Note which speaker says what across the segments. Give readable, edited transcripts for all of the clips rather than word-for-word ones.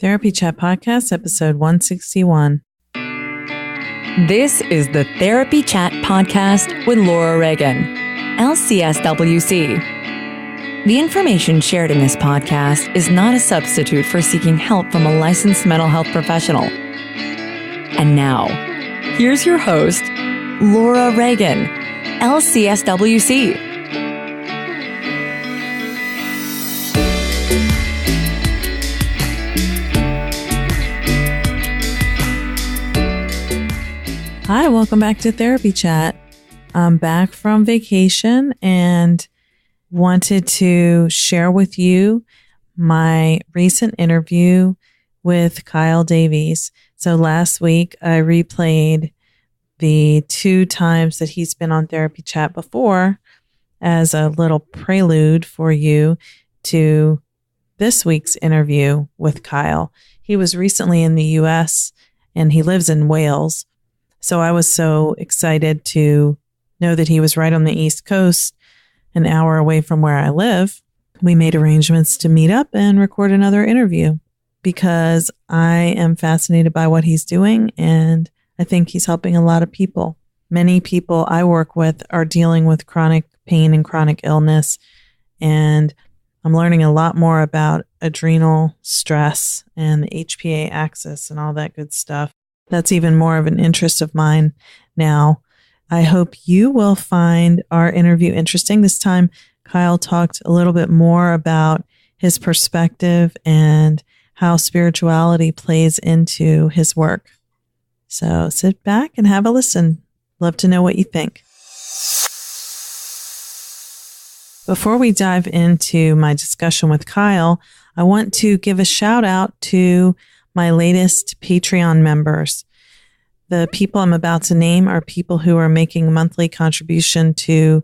Speaker 1: Therapy Chat Podcast, episode 161.
Speaker 2: This is the Therapy Chat Podcast with Laura Reagan, LCSWC. The information shared in this podcast is not a substitute for seeking help from a licensed mental health professional. And now, here's your host, Laura Reagan, LCSWC.
Speaker 1: Hi, welcome back to Therapy Chat. I'm back from vacation and wanted to share with you my recent interview with Kyle Davies. So last week I replayed the 2 times that he's been on Therapy Chat before as a little prelude for you to this week's interview with Kyle. He was recently in the US and he lives in Wales. So I was so excited to know that he was right on the East Coast, an hour away from where I live. We made arrangements to meet up and record another interview because I am fascinated by what he's doing and I think he's helping a lot of people. Many people I work with are dealing with chronic pain and chronic illness, and I'm learning a lot more about adrenal stress and the HPA axis and all that good stuff. That's even more of an interest of mine now. I hope you will find our interview interesting. This time, Kyle talked a little bit more about his perspective and how spirituality plays into his work. So sit back and have a listen. Love to know what you think. Before we dive into my discussion with Kyle, I want to give a shout out to my latest Patreon members. The people I'm about to name are people who are making a monthly contribution to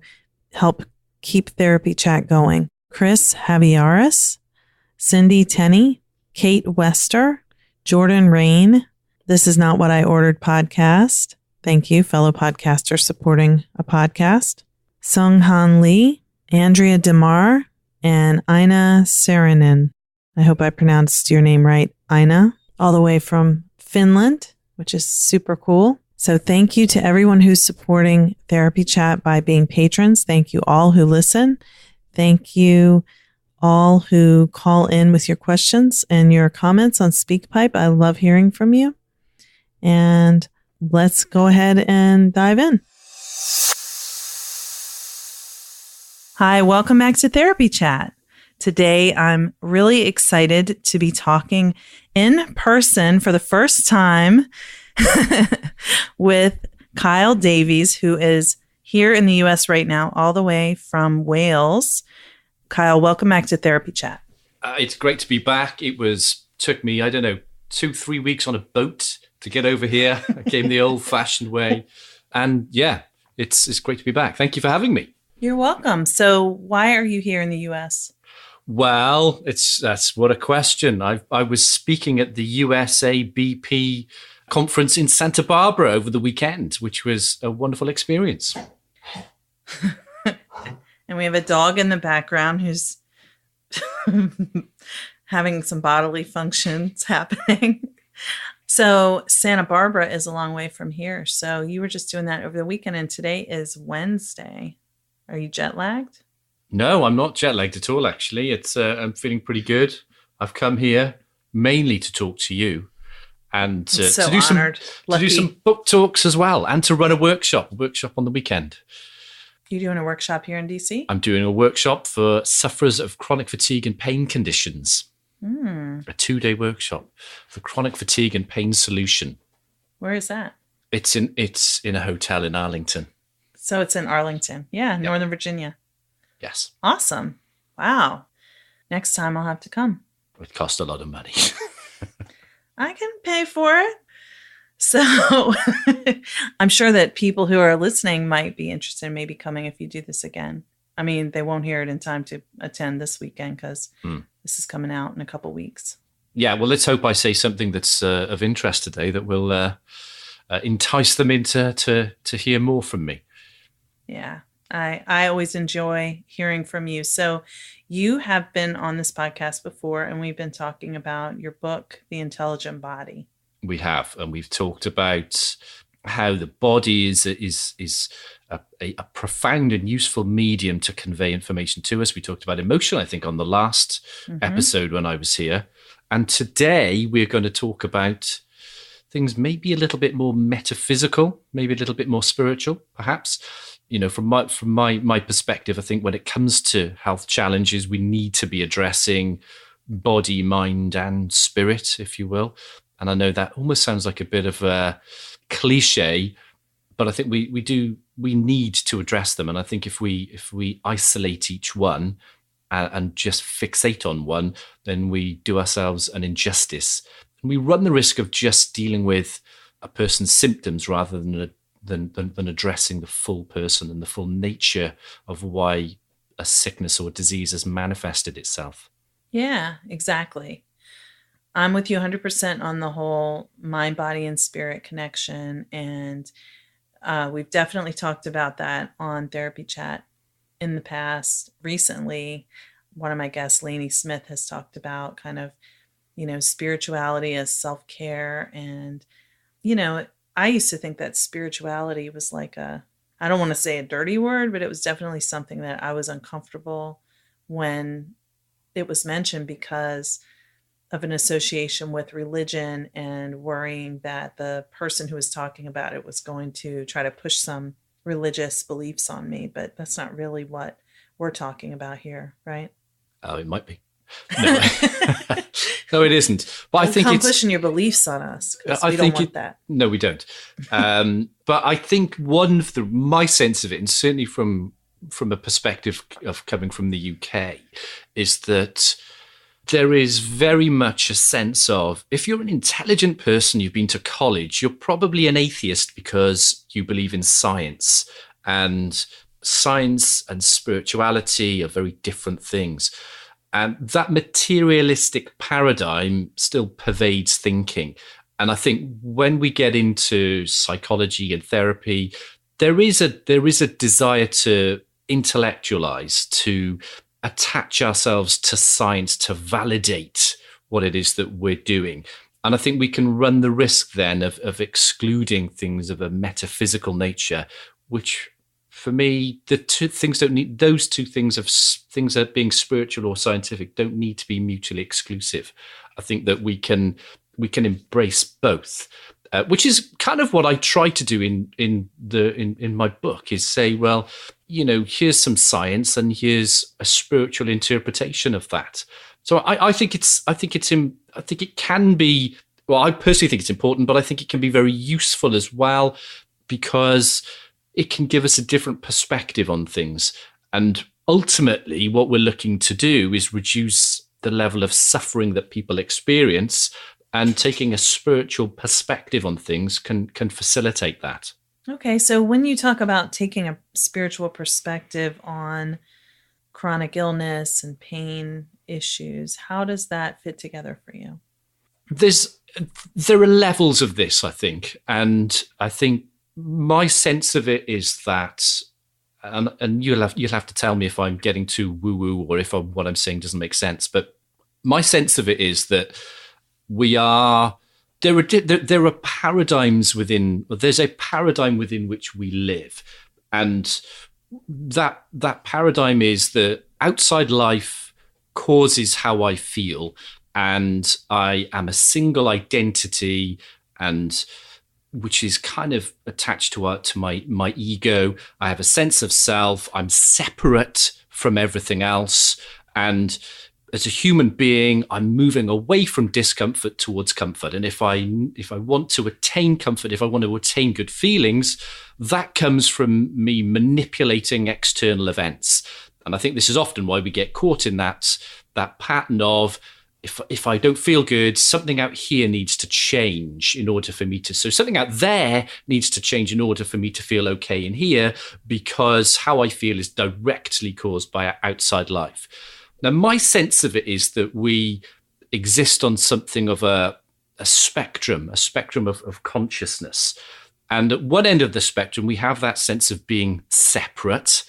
Speaker 1: help keep Therapy Chat going. Chris Javiaris, Cindy Tenney, Kate Wester, Jordan Rain, This Is Not What I Ordered podcast. Thank you, fellow podcasters supporting a podcast. Sung Han Lee, Andrea Demar, and Ina Saarinen. I hope I pronounced your name right, Ina, all the way from Finland, which is super cool. So thank you to everyone who's supporting Therapy Chat by being patrons. Thank you all who listen. Thank you all who call in with your questions and your comments on SpeakPipe. I love hearing from you. And let's go ahead and dive in. Hi, welcome back to Therapy Chat. Today, I'm really excited to be talking in person for the first time with Kyle Davies, who is here in the U.S. right now, all the way from Wales. Kyle, welcome back to Therapy Chat.
Speaker 3: It's great to be back. Took me, 2-3 weeks on a boat to get over here. I came the old-fashioned way. And yeah, it's great to be back. Thank you for having me.
Speaker 1: You're welcome. So why are you here in the U.S.?
Speaker 3: Well, that's what a question. I was speaking at the USA BP conference in Santa Barbara over the weekend, which was a wonderful experience.
Speaker 1: And we have a dog in the background who's having some bodily functions happening. So Santa Barbara is a long way from here. So you were just doing that over the weekend, and today is Wednesday. Are you jet lagged?
Speaker 3: No, I'm not jet lagged at all, actually. I'm feeling pretty good. I've come here mainly to talk to you and to do some book talks as well, and to run a workshop on the weekend.
Speaker 1: You doing a workshop here in DC?
Speaker 3: I'm doing a workshop for sufferers of chronic fatigue and pain conditions. A 2-day workshop for chronic fatigue and pain solution.
Speaker 1: Where is that?
Speaker 3: It's in a hotel in Arlington.
Speaker 1: So it's in Arlington. Yeah, Northern Virginia.
Speaker 3: Yes.
Speaker 1: Awesome. Wow. Next time I'll have to come.
Speaker 3: It costs a lot of money.
Speaker 1: I can pay for it. So I'm sure that people who are listening might be interested in maybe coming if you do this again. I mean, they won't hear it in time to attend this weekend because this is coming out in a couple weeks.
Speaker 3: Yeah, well, let's hope I say something that's of interest today that will entice them into to hear more from me.
Speaker 1: Yeah. I always enjoy hearing from you. So you have been on this podcast before, and we've been talking about your book, The Intelligent Body.
Speaker 3: We have, and we've talked about how the body is a profound and useful medium to convey information to us. We talked about emotion, I think, on the last episode when I was here. And today we're going to talk about things maybe a little bit more metaphysical, maybe a little bit more spiritual, perhaps. You know, from my perspective, I think when it comes to health challenges, we need to be addressing body, mind, and spirit, if you will. And I know that almost sounds like a bit of a cliche, but I think we need to address them. And I think if we isolate each one and just fixate on one, then we do ourselves an injustice. And we run the risk of just dealing with a person's symptoms rather than addressing the full person and the full nature of why a sickness or disease has manifested itself.
Speaker 1: Yeah, exactly. I'm with you 100% on the whole mind, body, and spirit connection. And we've definitely talked about that on Therapy Chat in the past. Recently, one of my guests, Lainey Smith, has talked about kind of, spirituality as self-care. And, I used to think that spirituality was like I don't want to say a dirty word, but it was definitely something that I was uncomfortable when it was mentioned because of an association with religion and worrying that the person who was talking about it was going to try to push some religious beliefs on me. But that's not really what we're talking about here, right?
Speaker 3: Oh, it might be. No, no, it isn't. But I think
Speaker 1: it's pushing your beliefs on us. We don't want that.
Speaker 3: No, we don't. But I think one of my sense of it, and certainly from a perspective of coming from the UK, is that there is very much a sense of, if you're an intelligent person, you've been to college, you're probably an atheist because you believe in science. And science and spirituality are very different things. And that materialistic paradigm still pervades thinking. And I think when we get into psychology and therapy, there is a desire to intellectualize, to attach ourselves to science, to validate what it is that we're doing. And I think we can run the risk then of excluding things of a metaphysical nature, which for me, those two things of things that being spiritual or scientific don't need to be mutually exclusive. I think that we can embrace both, which is kind of what I try to do in my book, is say, well, here's some science and here's a spiritual interpretation of that. So I think it can be, well, I personally think it's important, but I think it can be very useful as well, because it can give us a different perspective on things. And ultimately, what we're looking to do is reduce the level of suffering that people experience, and taking a spiritual perspective on things can facilitate that.
Speaker 1: Okay, so when you talk about taking a spiritual perspective on chronic illness and pain issues, how does that fit together for you?
Speaker 3: There are levels of this, I think. And I think my sense of it is that, and you'll have to tell me if I'm getting too woo-woo or if what I'm saying doesn't make sense, but my sense of it is that there are paradigms there's a paradigm within which we live. And that paradigm is that outside life causes how I feel, and I am a single identity, and which is kind of attached to my ego. I have a sense of self. I'm separate from everything else. And as a human being, I'm moving away from discomfort towards comfort. And if I want to attain comfort, if I want to attain good feelings, that comes from me manipulating external events. And I think this is often why we get caught in that pattern of, if I don't feel good, something out here needs to change in order for me to. So something out there needs to change in order for me to feel okay in here, because how I feel is directly caused by outside life. Now, my sense of it is that we exist on something of a spectrum of consciousness. And at one end of the spectrum, we have that sense of being separate.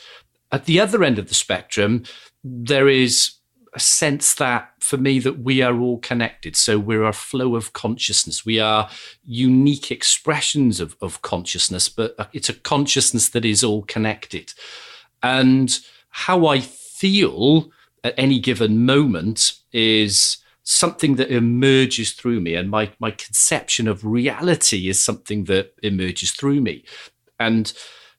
Speaker 3: At the other end of the spectrum, there is a sense that, for me, that we are all connected. So we're a flow of consciousness. We are unique expressions of consciousness, but it's a consciousness that is all connected. And how I feel at any given moment is something that emerges through me. And my conception of reality is something that emerges through me. And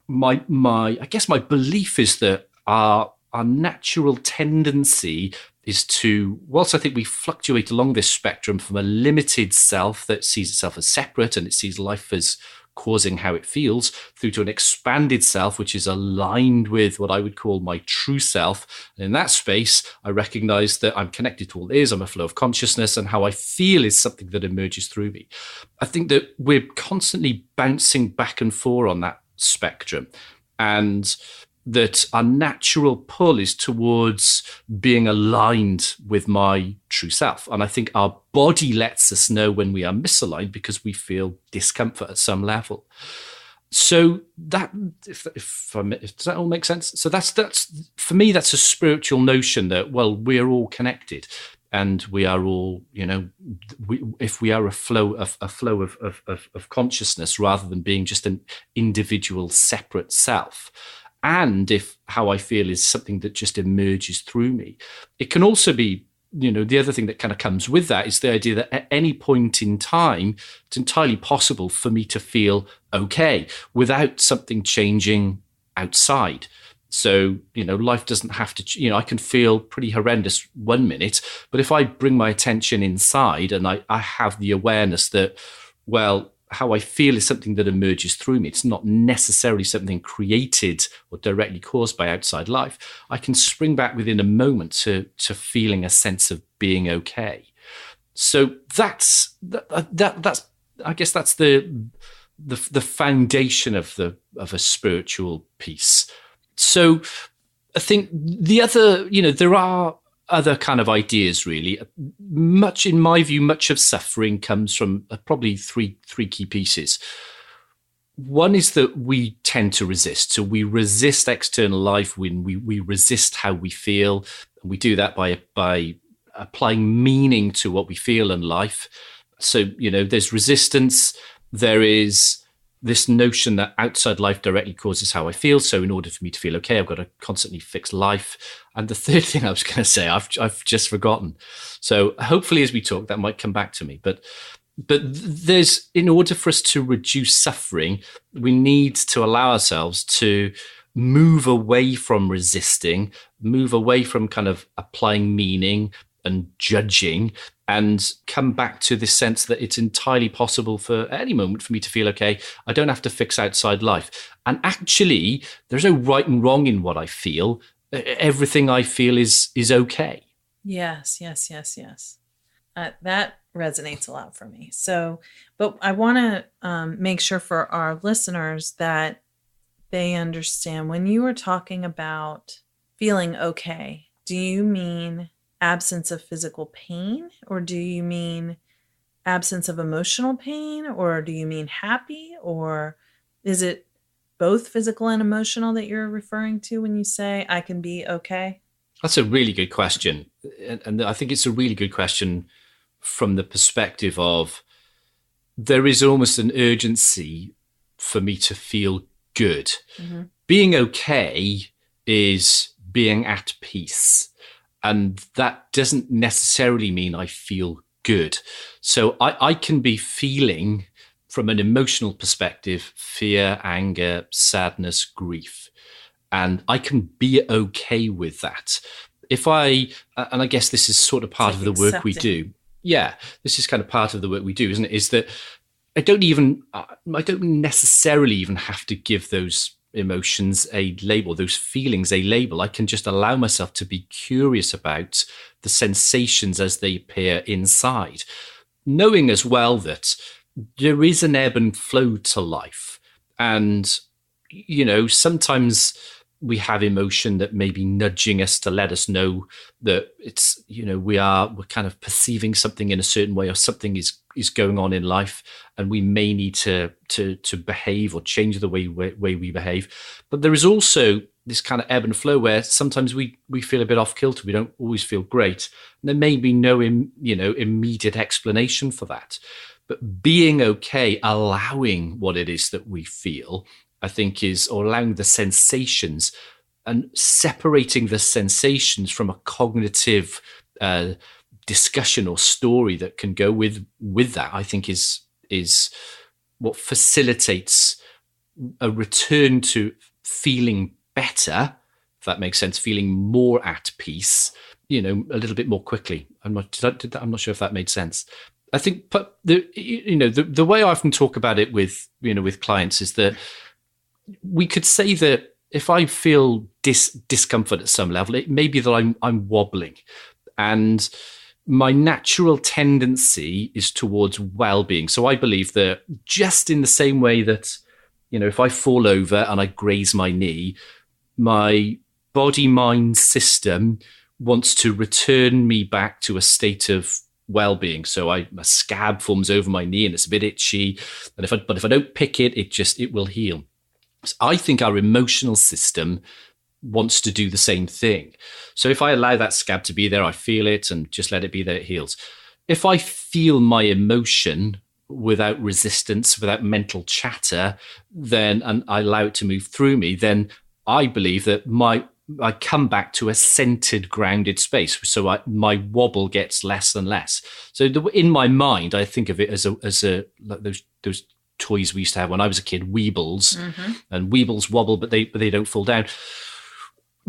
Speaker 3: I guess my belief is that our natural tendency is to, whilst I think we fluctuate along this spectrum from a limited self that sees itself as separate and it sees life as causing how it feels, through to an expanded self, which is aligned with what I would call my true self. And in that space, I recognize that I'm connected to all is. I'm a flow of consciousness, and how I feel is something that emerges through me. I think that we're constantly bouncing back and forth on that spectrum, and that our natural pull is towards being aligned with my true self. And I think our body lets us know when we are misaligned because we feel discomfort at some level. So that, if does that all make sense? So that's for me, that's a spiritual notion that, well, we're all connected. And we are all, if we are a flow of consciousness rather than being just an individual separate self. And if how I feel is something that just emerges through me, it can also be, the other thing that kind of comes with that is the idea that at any point in time, it's entirely possible for me to feel okay without something changing outside. So, life doesn't have to, I can feel pretty horrendous one minute, but if I bring my attention inside and I have the awareness that, well, how I feel is something that emerges through me. It's not necessarily something created or directly caused by outside life. I can spring back within a moment to feeling a sense of being okay. So that's I guess that's the foundation of a spiritual piece. So I think the other, there are other kind of ideas, really. Much, in my view, much of suffering comes from probably three key pieces. One is that we tend to resist. So we resist external life when we resist how we feel. And we do that by applying meaning to what we feel in life. So, there's resistance. There is this notion that outside life directly causes how I feel. So in order for me to feel okay, I've got to constantly fix life. And the third thing I was going to say, I've just forgotten. So hopefully as we talk, that might come back to me. But there's, in order for us to reduce suffering, we need to allow ourselves to move away from resisting, move away from kind of applying meaning and judging, and come back to this sense that it's entirely possible for any moment for me to feel okay. I don't have to fix outside life. And actually, there's no right and wrong in what I feel. Everything I feel is okay.
Speaker 1: Yes. That resonates a lot for me. So, but I want to make sure for our listeners that they understand when you are talking about feeling okay, do you mean absence of physical pain, or do you mean absence of emotional pain, or do you mean happy, or is it both physical and emotional that you're referring to when you say I can be okay?
Speaker 3: That's a really good question. And I think it's a really good question from the perspective of there is almost an urgency for me to feel good. Mm-hmm. Being okay is being at peace. And that doesn't necessarily mean I feel good. So I can be feeling, from an emotional perspective, fear, anger, sadness, grief. And I can be okay with that. And I guess this is sort of part of the work we do. Yeah, this is kind of part of the work we do, isn't it? Is that I don't necessarily even have to give those emotions a label, those feelings a label. I can just allow myself to be curious about the sensations as they appear inside, knowing as well that there is an ebb and flow to life. And, sometimes we have emotion that may be nudging us to let us know that it's, we're kind of perceiving something in a certain way, or something is going on in life, and we may need to behave or change the way we behave. But there is also this kind of ebb and flow where sometimes we feel a bit off kilter. We don't always feel great. And there may be no, immediate explanation for that. But being okay, allowing what it is that we feel, I think or allowing the sensations and separating the sensations from a cognitive discussion or story that can go with that, I think is what facilitates a return to feeling better, if that makes sense, feeling more at peace, a little bit more quickly. I'm not sure if that made sense. I think, but the way I often talk about it with clients is that we could say that if I feel discomfort at some level, it may be that I'm wobbling, and my natural tendency is towards well-being. So I believe that just in the same way that, if I fall over and I graze my knee, my body-mind system wants to return me back to a state of well-being. So a scab forms over my knee and it's a bit itchy. And if I don't pick it, it will heal. So I think our emotional system wants to do the same thing. So if I allow that scab to be there, I feel it and just let it be there, it heals. If I feel my emotion without resistance, without mental chatter, and I allow it to move through me, then I believe that I come back to a centered, grounded space. So my wobble gets less and less. So in my mind, I think of it as like those toys we used to have when I was a kid, Weebles, and Weebles wobble, but they don't fall down.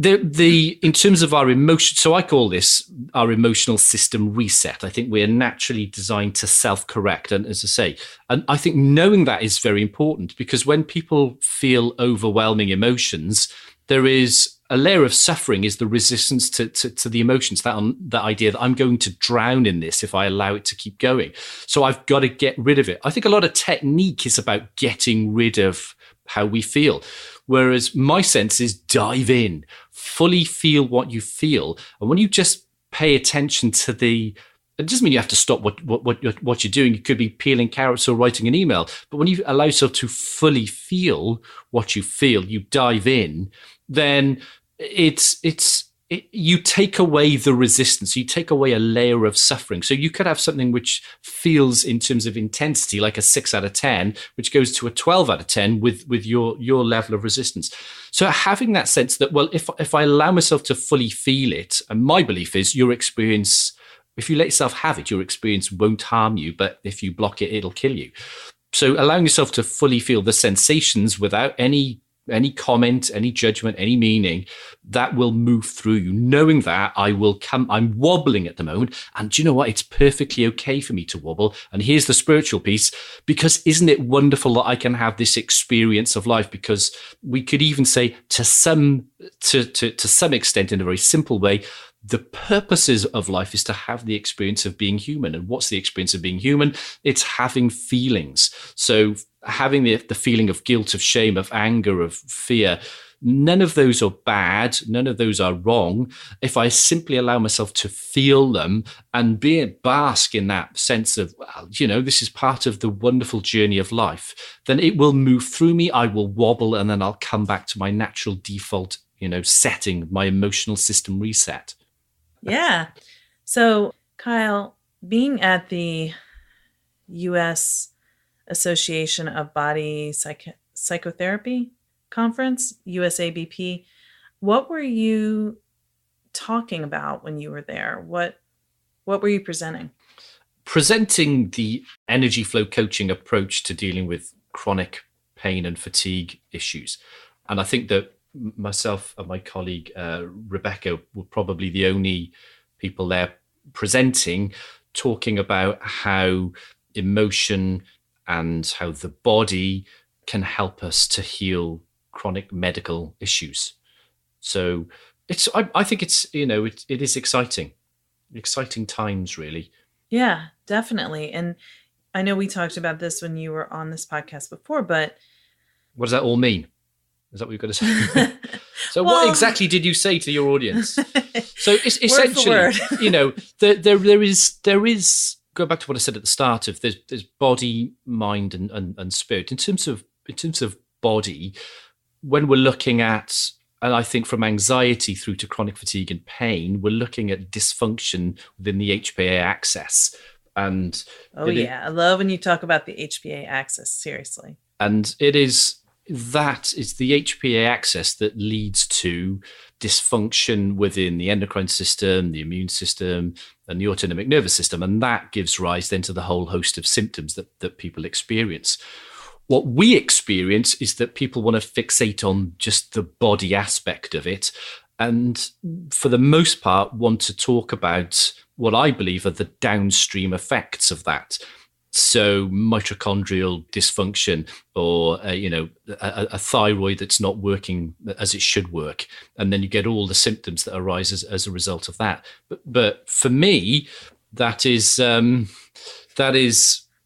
Speaker 3: In terms of our emotion, so I call this our emotional system reset. I think we're naturally designed to self-correct, and as I say, and I think knowing that is very important, because when people feel overwhelming emotions, there is a layer of suffering, is the resistance to the emotions, that idea that I'm going to drown in this if I allow it to keep going. So I've got to get rid of it. I think a lot of technique is about getting rid of how we feel. Whereas my sense is dive in, fully feel what you feel. And when you just pay attention to it doesn't mean you have to stop what you're doing. You could be peeling carrots or writing an email. But when you allow yourself to fully feel what you feel, you dive in, then you take away the resistance. You take away a layer of suffering. So you could have something which feels, in terms of intensity, like a 6 out of 10, which goes to a 12 out of 10 with your level of resistance. So having that sense that, well, if I allow myself to fully feel it, and my belief is your experience, if you let yourself have it, your experience won't harm you, but if you block it, it'll kill you. So allowing yourself to fully feel the sensations without any comment, any judgment, any meaning, that will move through you. Knowing that I'm wobbling at the moment. And do you know what? It's perfectly okay for me to wobble. And here's the spiritual piece, because isn't it wonderful that I can have this experience of life? Because we could even say to some extent, in a very simple way, the purposes of life is to have the experience of being human. And what's the experience of being human? It's having feelings. So having the feeling of guilt, of shame, of anger, of fear, none of those are bad. None of those are wrong. If I simply allow myself to feel them and bask in that sense of, well, this is part of the wonderful journey of life, then it will move through me. I will wobble, and then I'll come back to my natural default, setting, my emotional system reset.
Speaker 1: Yeah. So, Kyle, being at the U.S. Association of Body Psychotherapy Conference, USABP, what were you talking about when you were there? What were you presenting?
Speaker 3: Presenting the energy flow coaching approach to dealing with chronic pain and fatigue issues. And I think that myself and my colleague Rebecca were probably the only people there presenting, talking about how emotion and how the body can help us to heal chronic medical issues. So I think it is exciting times, really.
Speaker 1: Yeah, definitely. And I know we talked about this when you were on this podcast before, but
Speaker 3: what does that all mean? Is that what you've got to say? So what exactly did you say to your audience? So it's essentially, there is, go back to what I said at the start of there's body, mind, and spirit. In terms of body, when we're looking at And I think from anxiety through to chronic fatigue and pain, we're looking at dysfunction within the HPA axis. And
Speaker 1: I love when you talk about the HPA axis, seriously.
Speaker 3: And it's the HPA axis that leads to dysfunction within the endocrine system, the immune system, and the autonomic nervous system. And that gives rise then to the whole host of symptoms that people experience. What we experience is that people want to fixate on just the body aspect of it, and for the most part want to talk about what I believe are the downstream effects of that. So mitochondrial dysfunction, or a thyroid that's not working as it should work, and then you get all the symptoms that arise as a result of that. But for me, that is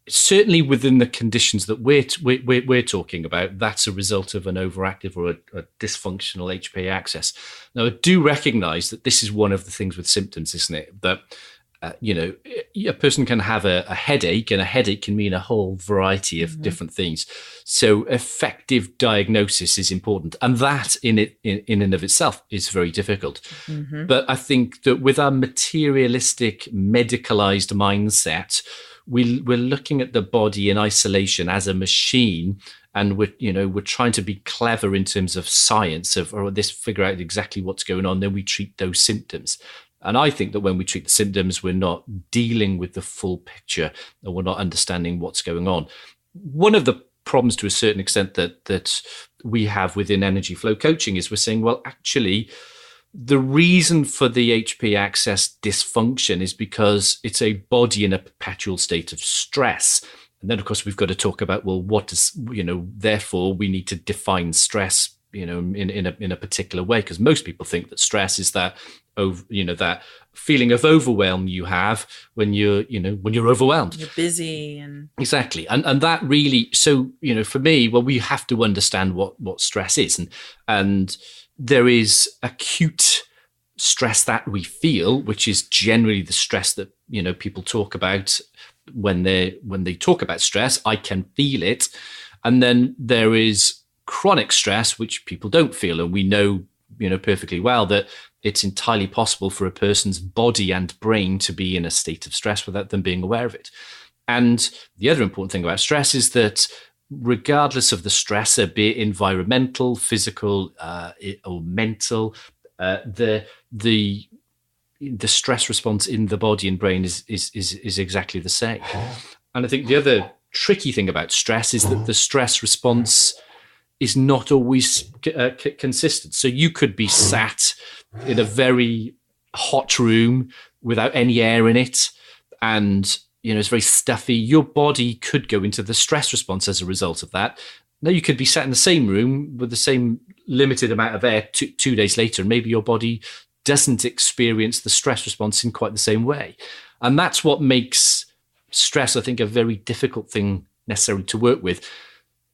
Speaker 3: certainly within the conditions that we're talking about. That's a result of an overactive or a dysfunctional HPA axis. Now, I do recognise that this is one of the things with symptoms, isn't it? That a person can have a headache, and a headache can mean a whole variety of different things. So effective diagnosis is important, and that in and of itself is very difficult. But I think that with our materialistic, medicalized mindset, we're looking at the body in isolation as a machine, and we're trying to be clever in terms of science figure out exactly what's going on. Then we treat those symptoms. And I think that when we treat the symptoms, we're not dealing with the full picture, and we're not understanding what's going on. One of the problems to a certain extent that we have within energy flow coaching is we're saying, well, actually, the reason for the HP axis dysfunction is because it's a body in a perpetual state of stress. And then, of course, we've got to talk about, well, what does, therefore we need to define stress, in a particular way, because most people think that stress is that feeling of overwhelm you have when you're overwhelmed.
Speaker 1: You're busy and
Speaker 3: exactly, and that really. So for me, well, we have to understand what stress is, and there is acute stress that we feel, which is generally the stress that people talk about when they talk about stress. I can feel it, and then there is chronic stress, which people don't feel, and we know perfectly well that it's entirely possible for a person's body and brain to be in a state of stress without them being aware of it. And the other important thing about stress is that regardless of the stressor, be it environmental, physical, or mental, the stress response in the body and brain is exactly the same. And I think the other tricky thing about stress is that the stress response is not always consistent. So you could be sat in a very hot room without any air in it, and it's very stuffy. Your body could go into the stress response as a result of that. Now you could be sat in the same room with the same limited amount of air 2 days later, and maybe your body doesn't experience the stress response in quite the same way. And that's what makes stress, I think, a very difficult thing necessarily to work with.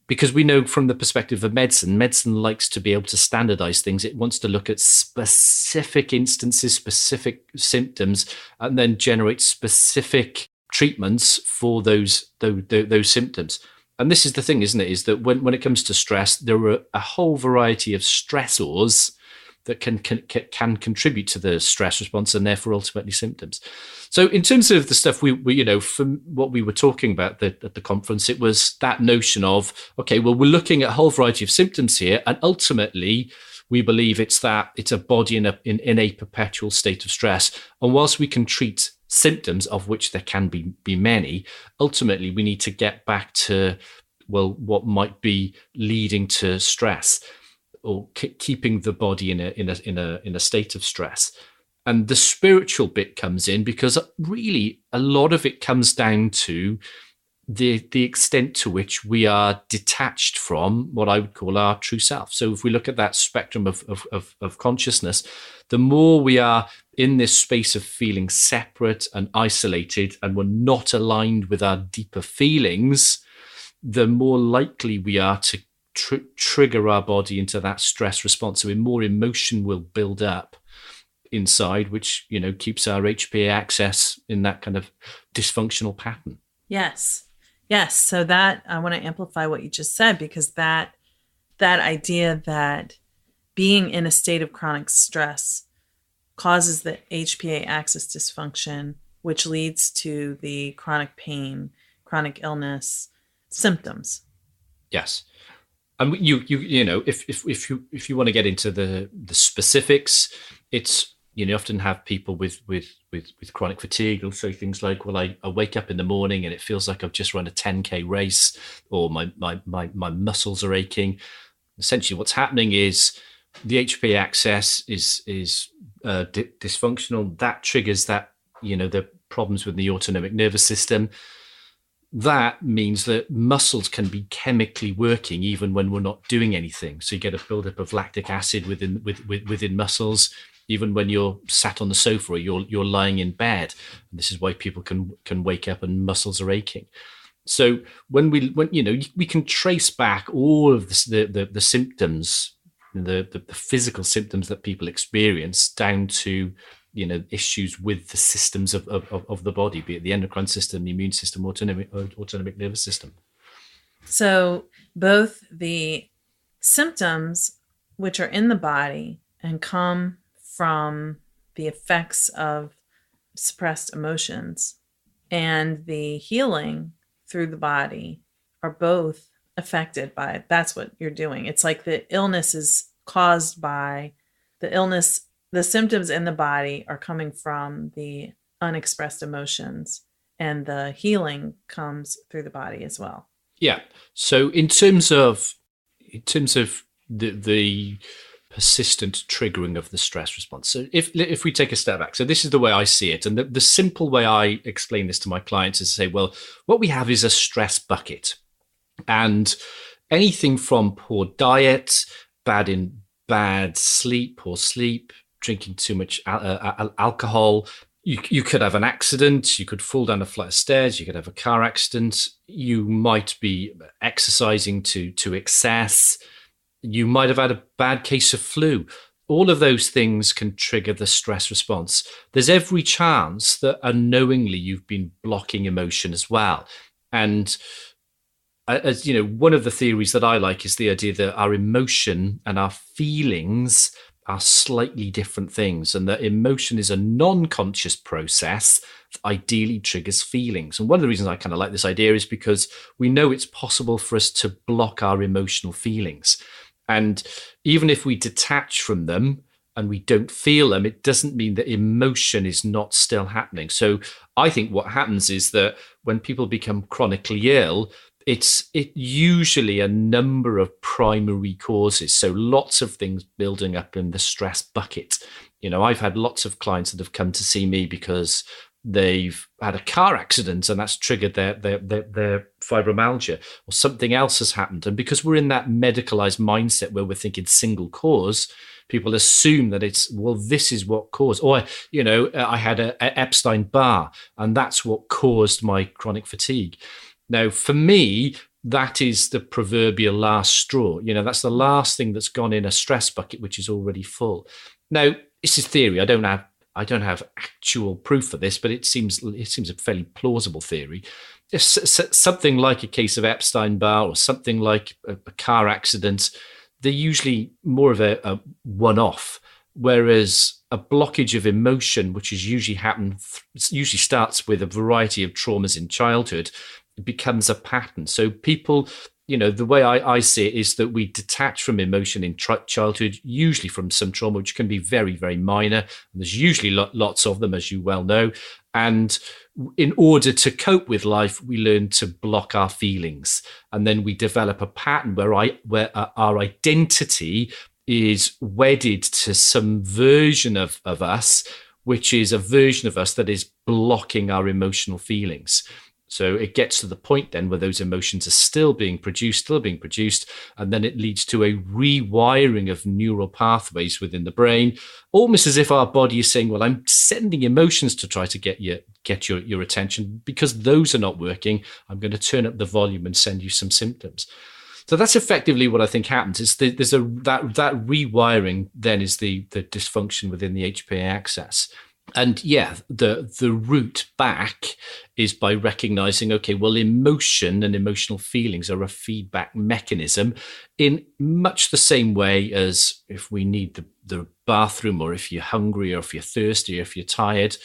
Speaker 3: Because we know from the perspective of medicine likes to be able to standardize things. It wants to look at specific instances, specific symptoms, and then generate specific treatments for those symptoms. And this is the thing, isn't it? Is that when it comes to stress, there are a whole variety of stressors that can contribute to the stress response and therefore ultimately symptoms. So in terms of the stuff we from what we were talking about at the conference, it was that notion of, okay, well, we're looking at a whole variety of symptoms here, and ultimately we believe it's a body in a perpetual state of stress. And whilst we can treat symptoms, of which there can be many, ultimately we need to get back to, well, what might be leading to stress, or keeping the body in a state of stress. And the spiritual bit comes in, because really a lot of it comes down to the extent to which we are detached from what I would call our true self. So if we look at that spectrum of consciousness, the more we are in this space of feeling separate and isolated, and we're not aligned with our deeper feelings, the more likely we are to trigger our body into that stress response. So more emotion will build up inside, which keeps our HPA axis in that kind of dysfunctional pattern.
Speaker 1: Yes. So that I want to amplify what you just said, because that idea that being in a state of chronic stress causes the HPA axis dysfunction, which leads to the chronic pain, chronic illness symptoms.
Speaker 3: Yes. And you know, if you want to get into the specifics, it's, you often have people with chronic fatigue. They'll say things like, well, I wake up in the morning and it feels like I've just run a 10K race, or my muscles are aching. Essentially what's happening is the HPA axis is dysfunctional. That triggers that, the problems with the autonomic nervous system. That means that muscles can be chemically working even when we're not doing anything. So you get a buildup of lactic acid within muscles, even when you're sat on the sofa or you're lying in bed. And this is why people can wake up and muscles are aching. So when we can trace back all of the symptoms, the physical symptoms that people experience down to issues with the systems of the body, be it the endocrine system, the immune system, autonomic nervous system.
Speaker 1: So both the symptoms which are in the body and come from the effects of suppressed emotions and the healing through the body are both affected by it. That's what you're doing. It's like the illness is caused by the illness. The symptoms in the body are coming from the unexpressed emotions, and the healing comes through the body as well.
Speaker 3: Yeah. So in terms of the persistent triggering of the stress response. So if we take a step back, so this is the way I see it. And the simple way I explain this to my clients is to say, well, what we have is a stress bucket, and anything from poor diet, bad sleep, poor sleep, drinking too much alcohol. You could have an accident. You could fall down a flight of stairs. You could have a car accident. You might be exercising to excess. You might have had a bad case of flu. All of those things can trigger the stress response. There's every chance that unknowingly you've been blocking emotion as well. And as you know, one of the theories that I like is the idea that our emotion and our feelings are slightly different things, and that emotion is a non-conscious process that ideally triggers feelings. And one of the reasons I kind of like this idea is because we know it's possible for us to block our emotional feelings. And even if we detach from them and we don't feel them, it doesn't mean that emotion is not still happening. So I think what happens is that when people become chronically ill, it's usually a number of primary causes. So lots of things building up in the stress bucket. I've had lots of clients that have come to see me because they've had a car accident and that's triggered their fibromyalgia, or something else has happened. And because we're in that medicalized mindset where we're thinking single cause, people assume that this is what caused, or, I had a Epstein-Barr and that's what caused my chronic fatigue. Now, for me, that is the proverbial last straw. That's the last thing that's gone in a stress bucket, which is already full. Now, this is theory. I don't have actual proof for this, but it seems a fairly plausible theory. If something like a case of Epstein-Barr or something like a car accident, they're usually more of a one-off, whereas a blockage of emotion, which is usually starts with a variety of traumas in childhood, it becomes a pattern. So people, the way I see it is that we detach from emotion in childhood, usually from some trauma, which can be very, very minor. And there's usually lots of them, as you well know. And in order to cope with life, we learn to block our feelings. And then we develop a pattern where our identity is wedded to some version of us, which is a version of us that is blocking our emotional feelings. So it gets to the point then where those emotions are still being produced, and then it leads to a rewiring of neural pathways within the brain, almost as if our body is saying, well, I'm sending emotions to try to get your attention. Because those are not working, I'm going to turn up the volume and send you some symptoms. So that's effectively what I think happens. Is that rewiring then is the dysfunction within the HPA axis. And yeah, the route back is by recognizing, okay, well, emotion and emotional feelings are a feedback mechanism in much the same way as if we need the bathroom, or if you're hungry, or if you're thirsty, or if you're tired.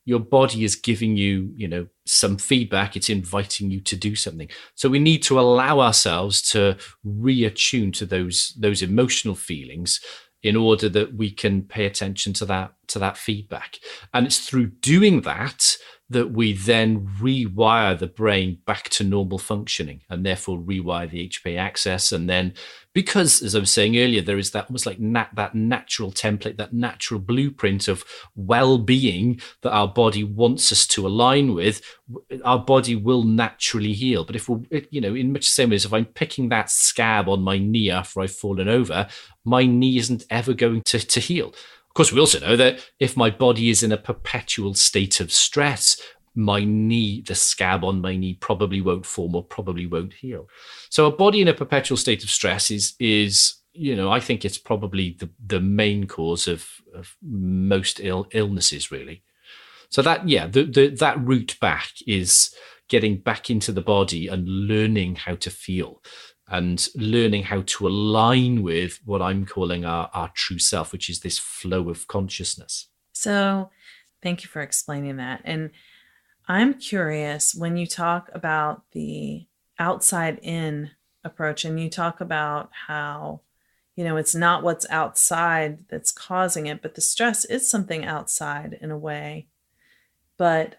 Speaker 3: Your body is giving you, some feedback. It's inviting you to do something. So we need to allow ourselves to reattune to those emotional feelings in order that we can pay attention to that feedback. And it's through doing that we then rewire the brain back to normal functioning, and therefore rewire the HPA axis. And then, because, as I was saying earlier, there is that almost like that natural template, that natural blueprint of well-being that our body wants us to align with, our body will naturally heal. But if we're, in much the same way as if I'm picking that scab on my knee after I've fallen over, my knee isn't ever going to heal. Of course, we also know that if my body is in a perpetual state of stress, the scab on my knee probably won't form or probably won't heal. So a body in a perpetual state of stress is I think it's probably the main cause of most illnesses, really. So that route back is getting back into the body and learning how to feel, and learning how to align with what I'm calling our true self, which is this flow of consciousness.
Speaker 1: So thank you for explaining that. And I'm curious, when you talk about the outside in approach, and you talk about how, it's not what's outside that's causing it, but the stress is something outside in a way. But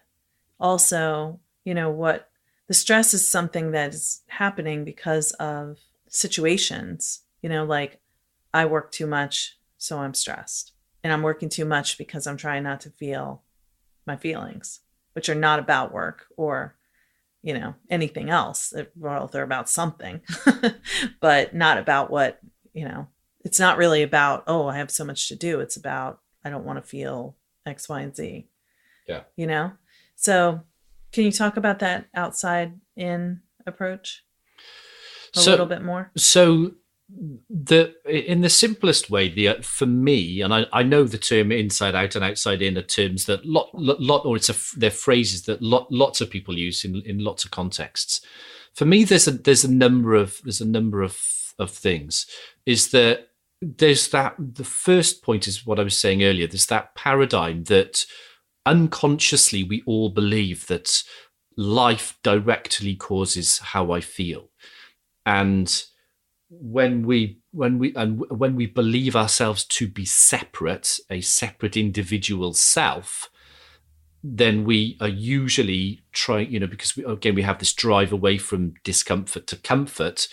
Speaker 1: also, what the stress is something that is happening because of situations, like I work too much, so I'm stressed. And I'm working too much because I'm trying not to feel my feelings, which are not about work or, anything else. Well, they're about something, but not about what, it's not really about, oh, I have so much to do. It's about, I don't want to feel X, Y, and Z.
Speaker 3: Yeah.
Speaker 1: So can you talk about that outside in approach a little bit more? So
Speaker 3: in the simplest way, for me, and I know the term inside out and outside in are terms that they're phrases that lots of people use in lots of contexts. For me, there's a number of things. Is that the first point is what I was saying earlier. There's that paradigm that unconsciously we all believe that life directly causes how I feel, and when we believe ourselves to be separate, a separate individual self, then we are usually trying, because we have this drive away from discomfort to comfort.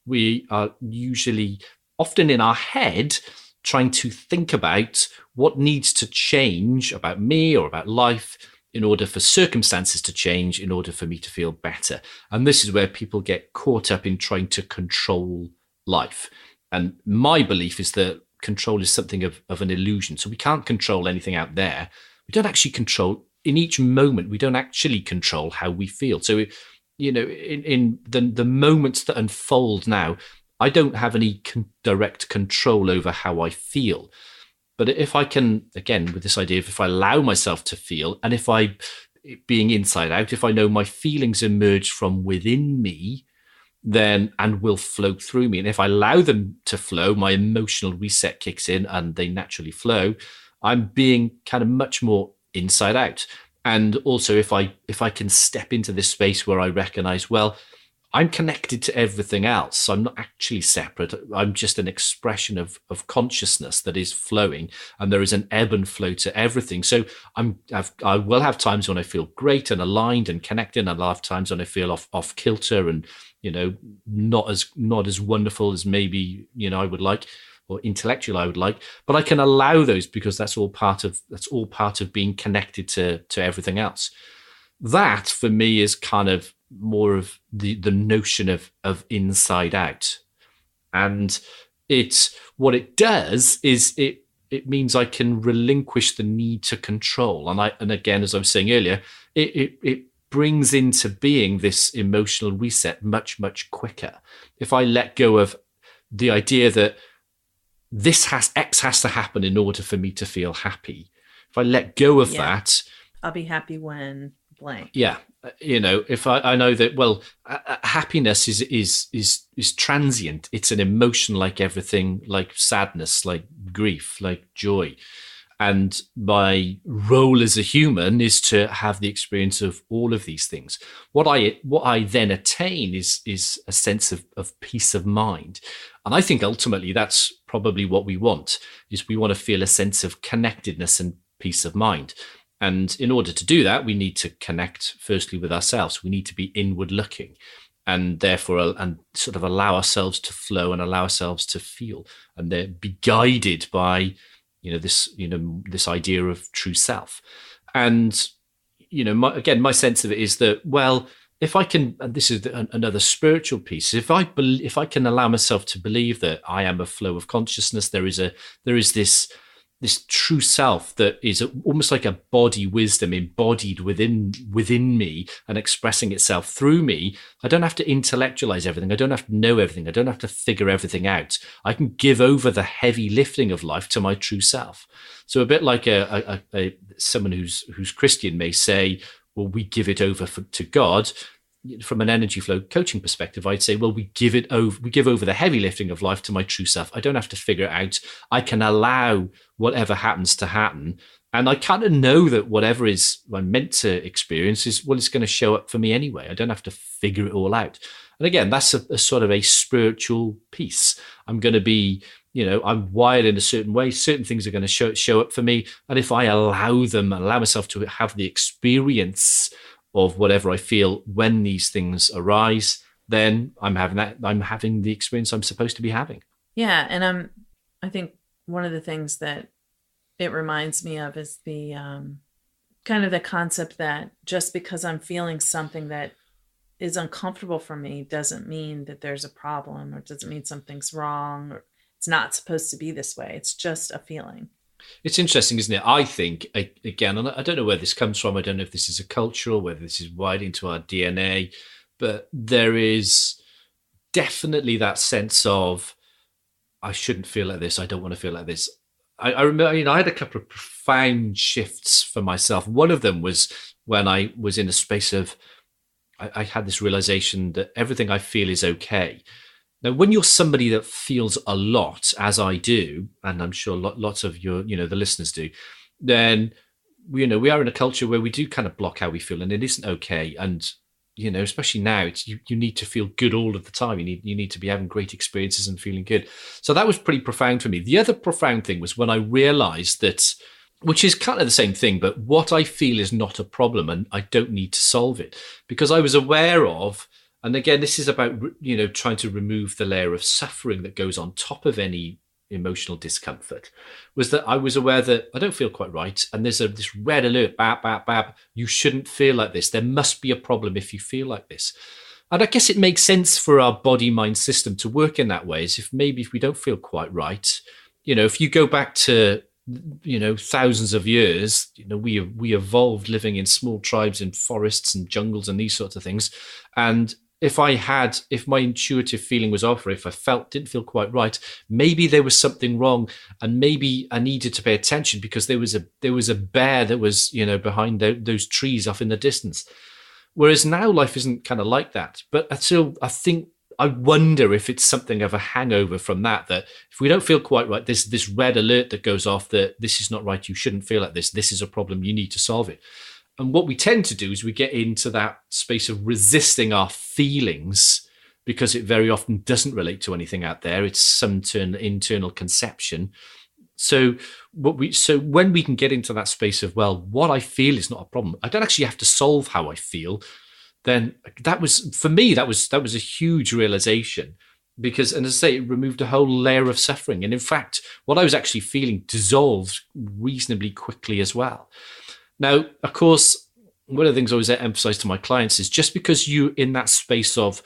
Speaker 3: We are usually often in our head trying to think about what needs to change about me or about life in order for circumstances to change, in order for me to feel better. And this is where people get caught up in trying to control life. And my belief is that control is something of an illusion. So we can't control anything out there. We don't actually control, in each moment, we don't actually control how we feel. So, in the moments that unfold now, I don't have any direct control over how I feel. But if I can, again, with this idea of if I allow myself to feel, and if I, being inside out, if I know my feelings emerge from within me, then, and will flow through me. And if I allow them to flow, my emotional reset kicks in and they naturally flow. I'm being kind of much more inside out. And also if I can step into this space where I recognize, well, I'm connected to everything else. I'm not actually separate. I'm just an expression of consciousness that is flowing, and there is an ebb and flow to everything. So I will have times when I feel great and aligned and connected, and I'll have times when I feel off kilter and, not as wonderful as maybe, I would like, or intellectual I would like. But I can allow those because that's all part of being connected to everything else. That for me is kind of more of the notion of inside out. And what it does is it means I can relinquish the need to control. And again, as I was saying earlier, it brings into being this emotional reset much, much quicker. If I let go of the idea that X has to happen in order for me to feel happy. if I let go of that,
Speaker 1: I'll be happy when blank.
Speaker 3: Yeah. If I know that, well, happiness is transient. It's an emotion like everything, like sadness, like grief, like joy. And my role as a human is to have the experience of all of these things. What I then attain is a sense of peace of mind. And I think ultimately that's probably what we want, is we want to feel a sense of connectedness and peace of mind. And in order to do that, we need to connect firstly with ourselves. We need to be inward looking, and therefore and sort of allow ourselves to flow and allow ourselves to feel, and then be guided by this idea of true self. And my sense of it is that, well, if I can, and this is another spiritual piece, if I can allow myself to believe that I am a flow of consciousness, there is this true self that is almost like a body wisdom embodied within me and expressing itself through me. I don't have to intellectualize everything. I don't have to know everything. I don't have to figure everything out. I can give over the heavy lifting of life to my true self. So a bit like someone who's Christian may say, well, we give it over to God. From an energy flow coaching perspective, I'd say, well, we give over the heavy lifting of life to my true self. I don't have to figure it out. I can allow whatever happens to happen. And I kind of know that whatever I'm meant to experience it's going to show up for me anyway. I don't have to figure it all out. And again, that's a sort of a spiritual piece. I'm going to be, I'm wired in a certain way. Certain things are going to show up for me. And if I allow myself to have the experience of whatever I feel when these things arise, then I'm having the experience I'm supposed to be having.
Speaker 1: Yeah. And I think one of the things that it reminds me of is the kind of the concept that just because I'm feeling something that is uncomfortable for me doesn't mean that there's a problem, or doesn't mean something's wrong, or it's not supposed to be this way. It's just a feeling.
Speaker 3: It's interesting, isn't it? I think, again, and I don't know where this comes from. I don't know if this is a cultural, whether this is wired into our DNA, but there is definitely that sense of, I shouldn't feel like this. I don't want to feel like this. I remember, I had a couple of profound shifts for myself. One of them was when I was in a space of, I had this realization that everything I feel is okay. Now, when you're somebody that feels a lot, as I do, and I'm sure lots of your, the listeners do, then, we are in a culture where we do kind of block how we feel, and it isn't okay. And, especially now, you need to feel good all of the time. You need to be having great experiences and feeling good. So that was pretty profound for me. The other profound thing was when I realized that, which is kind of the same thing, but what I feel is not a problem, and I don't need to solve it, because I was aware of, and again, this is about, trying to remove the layer of suffering that goes on top of any emotional discomfort, was that I was aware that I don't feel quite right. And there's this red alert, bap, bap, bap. You shouldn't feel like this. There must be a problem if you feel like this. And I guess it makes sense for our body-mind system to work in that way, as if we don't feel quite right. If you go back to, thousands of years, we evolved living in small tribes in forests and jungles and these sorts of things. And if my intuitive feeling was off, or if I didn't feel quite right, maybe there was something wrong, and maybe I needed to pay attention because there was a bear that was, behind those trees off in the distance. Whereas now life isn't kind of like that. But I wonder if it's something of a hangover from that if we don't feel quite right, there's this red alert that goes off that this is not right, you shouldn't feel like this, this is a problem, you need to solve it. And what we tend to do is we get into that space of resisting our feelings, because it very often doesn't relate to anything out there. It's some internal conception. So when we can get into that space of, well, what I feel is not a problem, I don't actually have to solve how I feel, then that was, for me, that was a huge realization. Because, and as I say, it removed a whole layer of suffering. And in fact, what I was actually feeling dissolved reasonably quickly as well. Now, of course, one of the things I always emphasize to my clients is, just because you're in that space of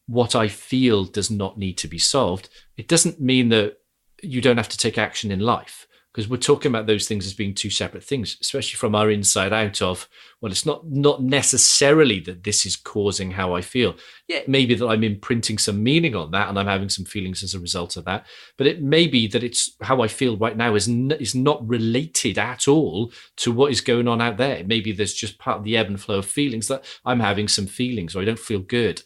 Speaker 3: what I feel does not need to be solved, it doesn't mean that you don't have to take action in life. because we're talking about those things as being two separate things, especially from our inside out of, well, it's not necessarily that this is causing how I feel. Yeah, it may be that I'm imprinting some meaning on that and I'm having some feelings as a result of that. But it may be that it's how I feel right now is not related at all to what is going on out there. Maybe there's just part of the ebb and flow of feelings that I'm having some feelings or I don't feel good.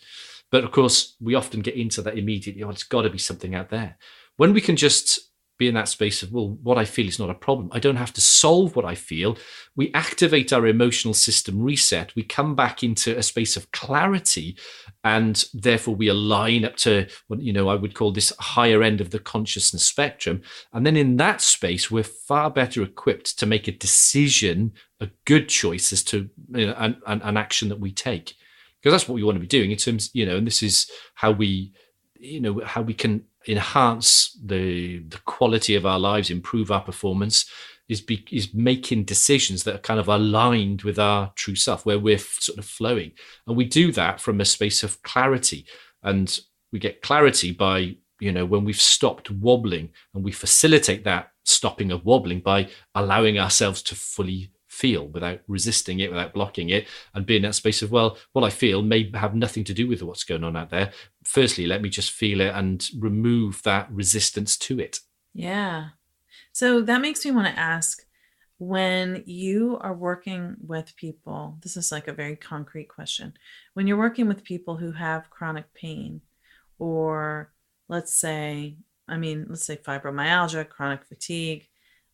Speaker 3: But of course, we often get into that immediately, it's got to be something out there. When we can just be in that space of, well, what I feel is not a problem. I don't have to solve what I feel. We activate our emotional system reset. We come back into a space of clarity, and therefore we align up to what, I would call this higher end of the consciousness spectrum. And then in that space, we're far better equipped to make a decision, a good choice as to an action that we take. Because that's what we want to be doing in terms, and this is how we can enhance the quality of our lives, improve our performance, is making decisions that are kind of aligned with our true self, where we're sort of flowing. And we do that from a space of clarity. And we get clarity by, when we've stopped wobbling, and we facilitate that stopping of wobbling by allowing ourselves to fully feel without resisting it, without blocking it, and be in that space of, well, what I feel may have nothing to do with what's going on out there. Firstly, let me just feel it and remove that resistance to it.
Speaker 1: Yeah. So that makes me want to ask, when you are working with people, this is like a very concrete question. When you're working with people who have chronic pain, or let's say fibromyalgia, chronic fatigue,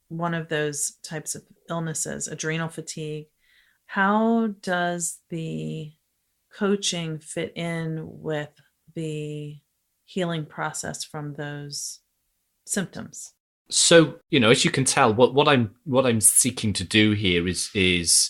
Speaker 1: one of those types of illnesses, adrenal fatigue, how does the coaching fit in with the healing process from those symptoms?
Speaker 3: So, as you can tell, what I'm seeking to do here is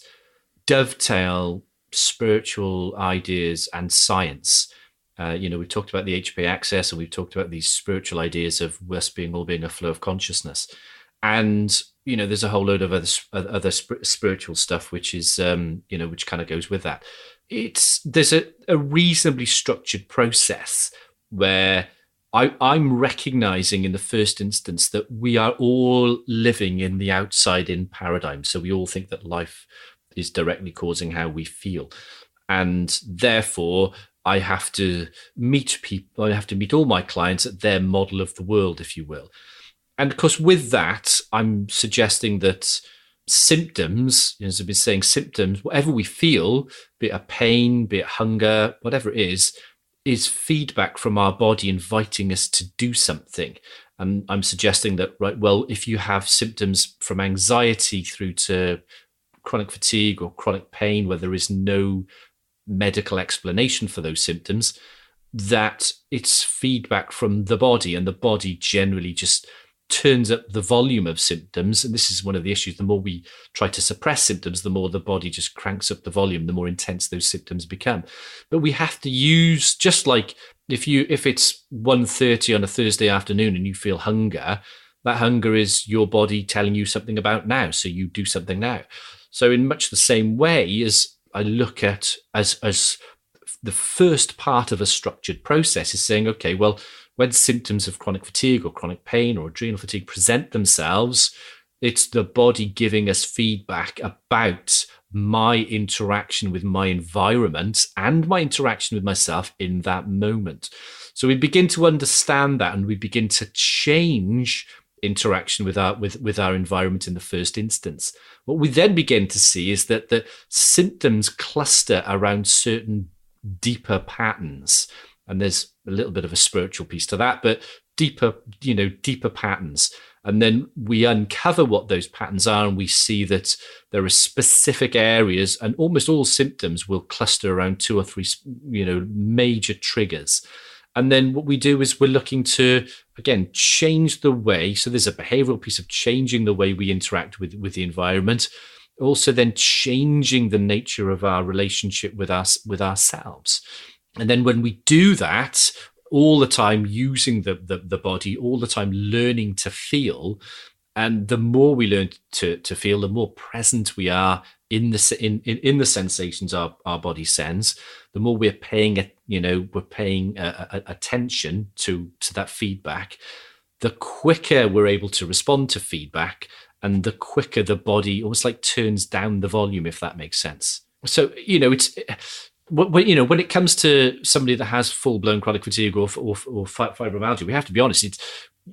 Speaker 3: dovetail spiritual ideas and science. We've talked about the HPA access, and we've talked about these spiritual ideas of us all being a flow of consciousness. And, there's a whole load of other spiritual stuff, which is, which kind of goes with that. There's a reasonably structured process where I'm recognizing in the first instance that we are all living in the outside-in paradigm. So we all think that life is directly causing how we feel. And therefore, I have to meet people, I have to meet all my clients at their model of the world, if you will. And of course, with that, I'm suggesting that symptoms, as I've been saying, symptoms, whatever we feel, be it a pain, be it hunger, whatever it is feedback from our body inviting us to do something. And I'm suggesting that, right, well, if you have symptoms from anxiety through to chronic fatigue or chronic pain where there is no medical explanation for those symptoms, that it's feedback from the body, and the body generally just turns up the volume of symptoms. And this is one of the issues. The more we try to suppress symptoms, the more the body just cranks up the volume, the more intense those symptoms become. But we have to use, just like if it's 1:30 on a Thursday afternoon and you feel hunger, that hunger is your body telling you something about now. So you do something now. So in much the same way as I look at as the first part of a structured process is saying, okay, well, when symptoms of chronic fatigue or chronic pain or adrenal fatigue present themselves, it's the body giving us feedback about my interaction with my environment and my interaction with myself in that moment. So we begin to understand that, and we begin to change interaction with our environment in the first instance. What we then begin to see is that the symptoms cluster around certain deeper patterns. And there's a little bit of a spiritual piece to that, but deeper patterns. And then we uncover what those patterns are, and we see that there are specific areas, and almost all symptoms will cluster around 2 or 3, major triggers. And then what we do is we're looking to, again, change the way. So there's a behavioral piece of changing the way we interact with the environment. Also then changing the nature of our relationship with ourselves. And then when we do that, all the time using the body, all the time learning to feel, and the more we learn to feel, the more present we are in the sensations our body sends, the more we're paying attention to that feedback, the quicker we're able to respond to feedback, and the quicker the body almost like turns down the volume, if that makes sense. So, it's when it comes to somebody that has full-blown chronic fatigue or fibromyalgia, we have to be honest. It's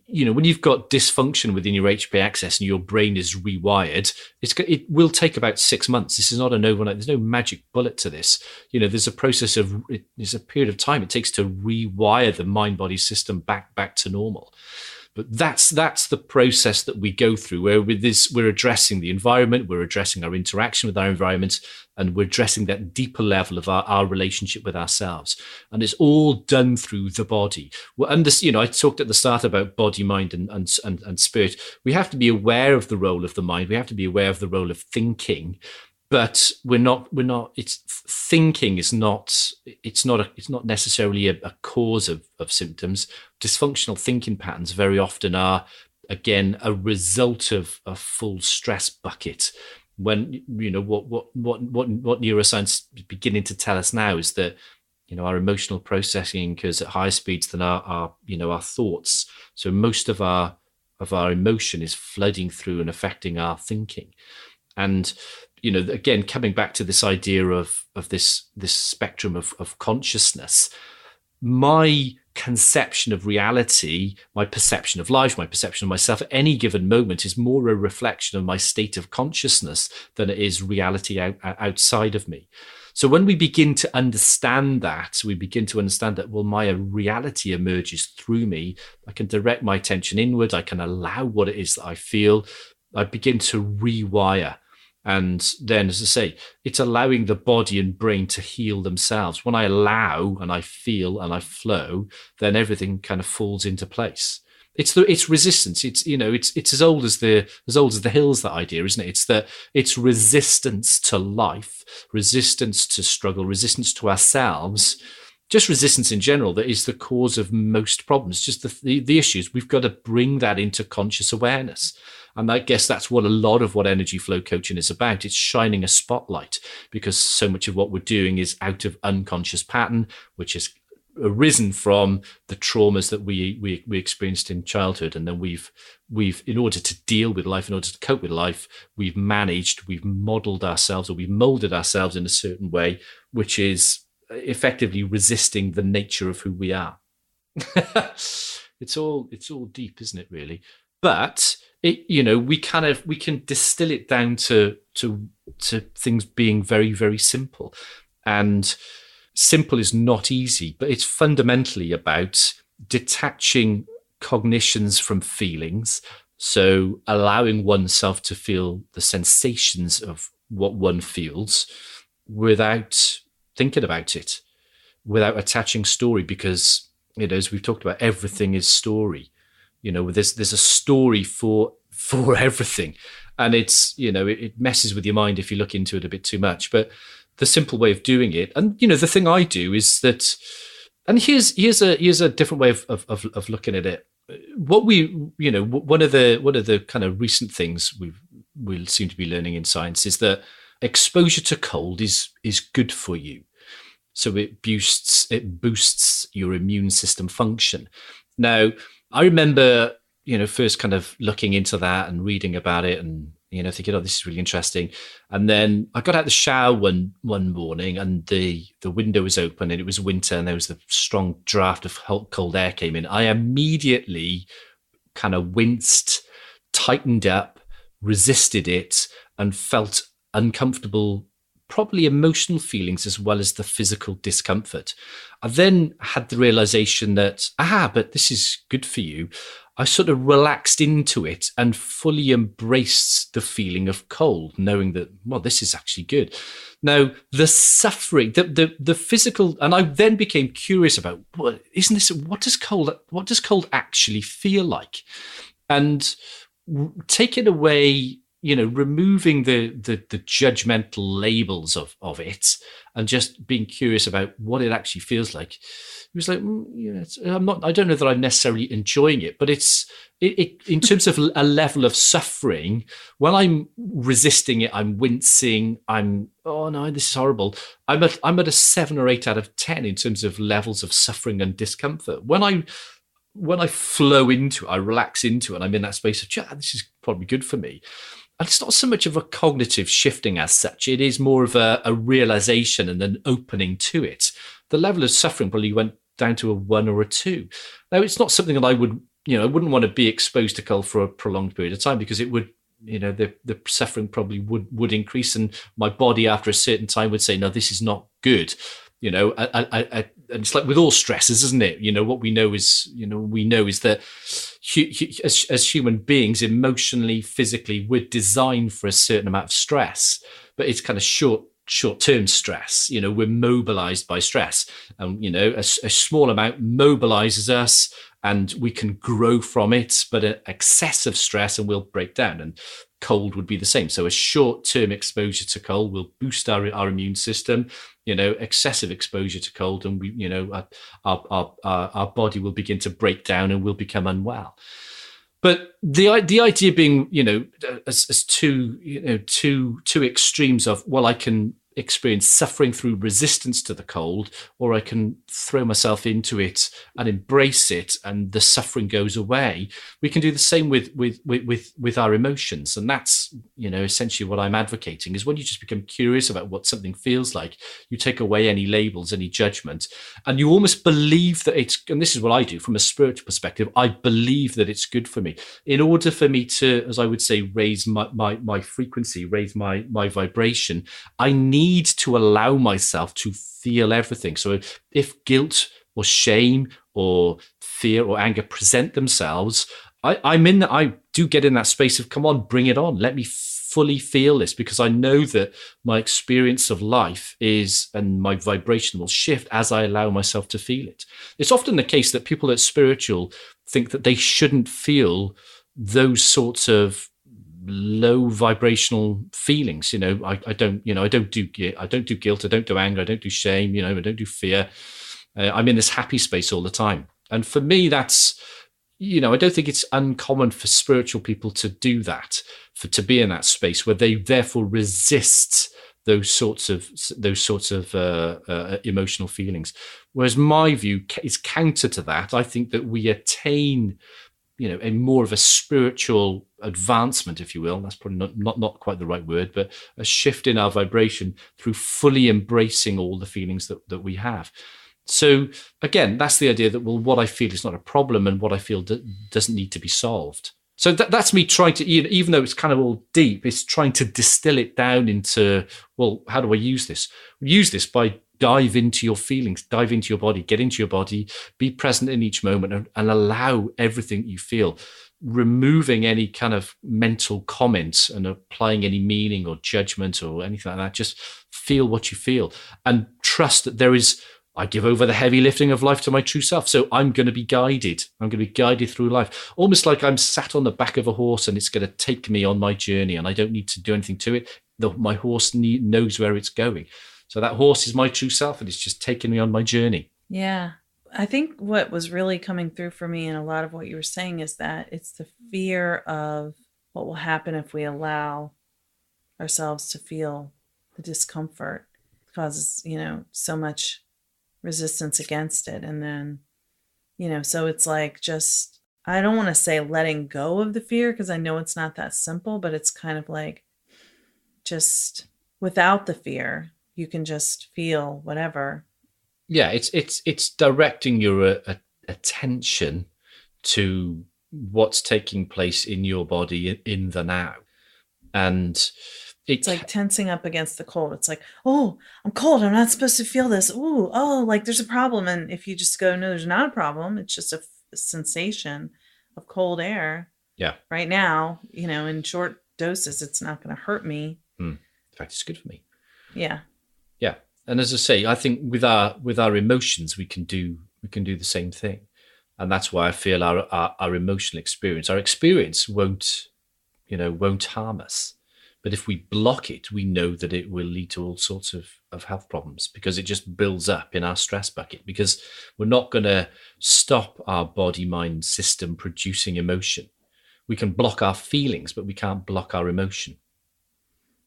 Speaker 3: when you've got dysfunction within your HPA axis and your brain is rewired, it will take about 6 months. This is not an overnight. There's no magic bullet to this. There's a process there's a period of time it takes to rewire the mind-body system back to normal. But that's the process that we go through, where with this, we're addressing the environment, we're addressing our interaction with our environment, and we're addressing that deeper level of our relationship with ourselves. And it's all done through the body. I talked at the start about body, mind, and spirit. We have to be aware of the role of the mind. We have to be aware of the role of thinking. But thinking is not necessarily a cause of symptoms. Dysfunctional thinking patterns very often are, again, a result of a full stress bucket. When, what neuroscience is beginning to tell us now is that, our emotional processing occurs at higher speeds than our thoughts. So most of our emotion is flooding through and affecting our thinking. And again, coming back to this idea of this spectrum of consciousness, my conception of reality, my perception of life, my perception of myself at any given moment is more a reflection of my state of consciousness than it is reality outside of me. So when we begin to understand that, well, my reality emerges through me. I can direct my attention inward. I can allow what it is that I feel. I begin to rewire. And then, as I say, it's allowing the body and brain to heal themselves. When I allow and I feel and I flow, then everything kind of falls into place. It's resistance. It's as old as the hills, that idea, isn't it? It's resistance to life, resistance to struggle, resistance to ourselves, just resistance in general that is the cause of most problems. Just the issues. We've got to bring that into conscious awareness. And I guess that's what a lot of what energy flow coaching is about. It's shining a spotlight, because so much of what we're doing is out of unconscious pattern, which has arisen from the traumas that we experienced in childhood. And then we've, in order to deal with life, in order to cope with life, we've modeled ourselves, or we've molded ourselves in a certain way, which is effectively resisting the nature of who we are. It's all deep, isn't it, really? But we can distill it down to things being very, very simple. And simple is not easy, but it's fundamentally about detaching cognitions from feelings. So allowing oneself to feel the sensations of what one feels without thinking about it, without attaching story, because, as we've talked about, everything is story. There's a story for everything, and it messes with your mind if you look into it a bit too much. But the simple way of doing it, and the thing I do is that, and here's a different way of looking at it. What one of the kind of recent things we seem to be learning in science is that exposure to cold is good for you. So it boosts your immune system function. Now, I remember, first kind of looking into that and reading about it and, thinking, oh, this is really interesting. And then I got out the shower one morning, and the window was open, and it was winter, and there was the strong draft of cold air came in. I immediately kind of winced, tightened up, resisted it, and felt uncomfortable, probably emotional feelings as well as the physical discomfort. I then had the realization that, but this is good for you. I sort of relaxed into it and fully embraced the feeling of cold, knowing that, well, this is actually good. Now, the suffering, the physical, and I then became curious about, what does cold actually feel like? And taking away, removing the judgmental labels of it, and just being curious about what it actually feels like. It was like, I don't know that I'm necessarily enjoying it, but it in terms of a level of suffering, when I'm resisting it, I'm wincing, oh no, this is horrible. I'm at a 7 or 8 out of 10 in terms of levels of suffering and discomfort. When when I flow into it, I relax into it, and I'm in that space of, this is probably good for me. And it's not so much of a cognitive shifting as such. It is more of a realization and an opening to it. The level of suffering probably went down to a 1 or a 2. Now, it's not something that I wouldn't want to be exposed to cold for a prolonged period of time, because it would, the suffering probably would increase, and my body after a certain time would say, no, this is not good. And it's like with all stresses, isn't it? What we know is that as human beings, emotionally, physically, we're designed for a certain amount of stress, but it's kind of short-term stress. We're mobilized by stress, and a small amount mobilizes us, and we can grow from it. But an excessive stress, and we'll break down. And cold would be the same. So a short-term exposure to cold will boost our immune system. Excessive exposure to cold, and we, our body will begin to break down, and we'll become unwell. But the idea being, as two extremes of, well, I can experience suffering through resistance to the cold, or I can throw myself into it and embrace it, and the suffering goes away. We can do the same with our emotions, and that's essentially what I'm advocating, is when you just become curious about what something feels like, you take away any labels, any judgment, and you almost believe that it's, and this is what I do from a spiritual perspective, I believe that it's good for me. In order for me to, as I would say, raise my frequency, raise my vibration, I need to allow myself to feel everything. So if guilt or shame or fear or anger present themselves, I do get in that space of, come on, bring it on. Let me fully feel this, because I know that my experience of life and my vibration will shift as I allow myself to feel it. It's often the case that people that's spiritual think that they shouldn't feel those sorts of low vibrational feelings. I don't do guilt, I don't do anger, I don't do shame, I don't do fear. I'm in this happy space all the time. And for me, that's, I don't think it's uncommon for spiritual people to do that, to be in that space where they therefore resist those sorts of emotional feelings. Whereas my view is counter to that. I think that we attain a more of a spiritual advancement, if you will. That's probably not quite the right word, but a shift in our vibration through fully embracing all the feelings that we have. So again, that's the idea that, well, what I feel is not a problem, and what I feel doesn't need to be solved. So that's me trying to, even though it's kind of all deep, it's trying to distill it down into, well, how do I use this? Use this by dive into your feelings, dive into your body, get into your body, be present in each moment, and allow everything you feel, removing any kind of mental comments and applying any meaning or judgment or anything like that. Just feel what you feel and trust that I give over the heavy lifting of life to my true self. So I'm going to be guided. I'm going to be guided through life, almost like I'm sat on the back of a horse and it's going to take me on my journey, and I don't need to do anything to it. My horse knows where it's going. So that horse is my true self, and it's just taking me on my journey.
Speaker 1: Yeah. I think what was really coming through for me in a lot of what you were saying is that it's the fear of what will happen if we allow ourselves to feel the discomfort. It causes, so much resistance against it. And then, so it's like, just, I don't want to say letting go of the fear, because I know it's not that simple, but it's kind of like, just without the fear, you can just feel whatever.
Speaker 3: Yeah, it's directing your attention to what's taking place in your body in the now. And
Speaker 1: it's like tensing up against the cold. It's like, oh, I'm cold, I'm not supposed to feel this. Ooh, oh, like there's a problem. And if you just go, no, there's not a problem, it's just a sensation of cold air.
Speaker 3: Yeah.
Speaker 1: Right now, in short doses, it's not going to hurt me.
Speaker 3: In fact, it's good for me.
Speaker 1: Yeah.
Speaker 3: Yeah. And as I say, I think with our emotions, we can do the same thing. And that's why I feel our emotional experience, our experience won't harm us. But if we block it, we know that it will lead to all sorts of health problems, because it just builds up in our stress bucket, because we're not going to stop our body, mind system producing emotion. We can block our feelings, but we can't block our emotion.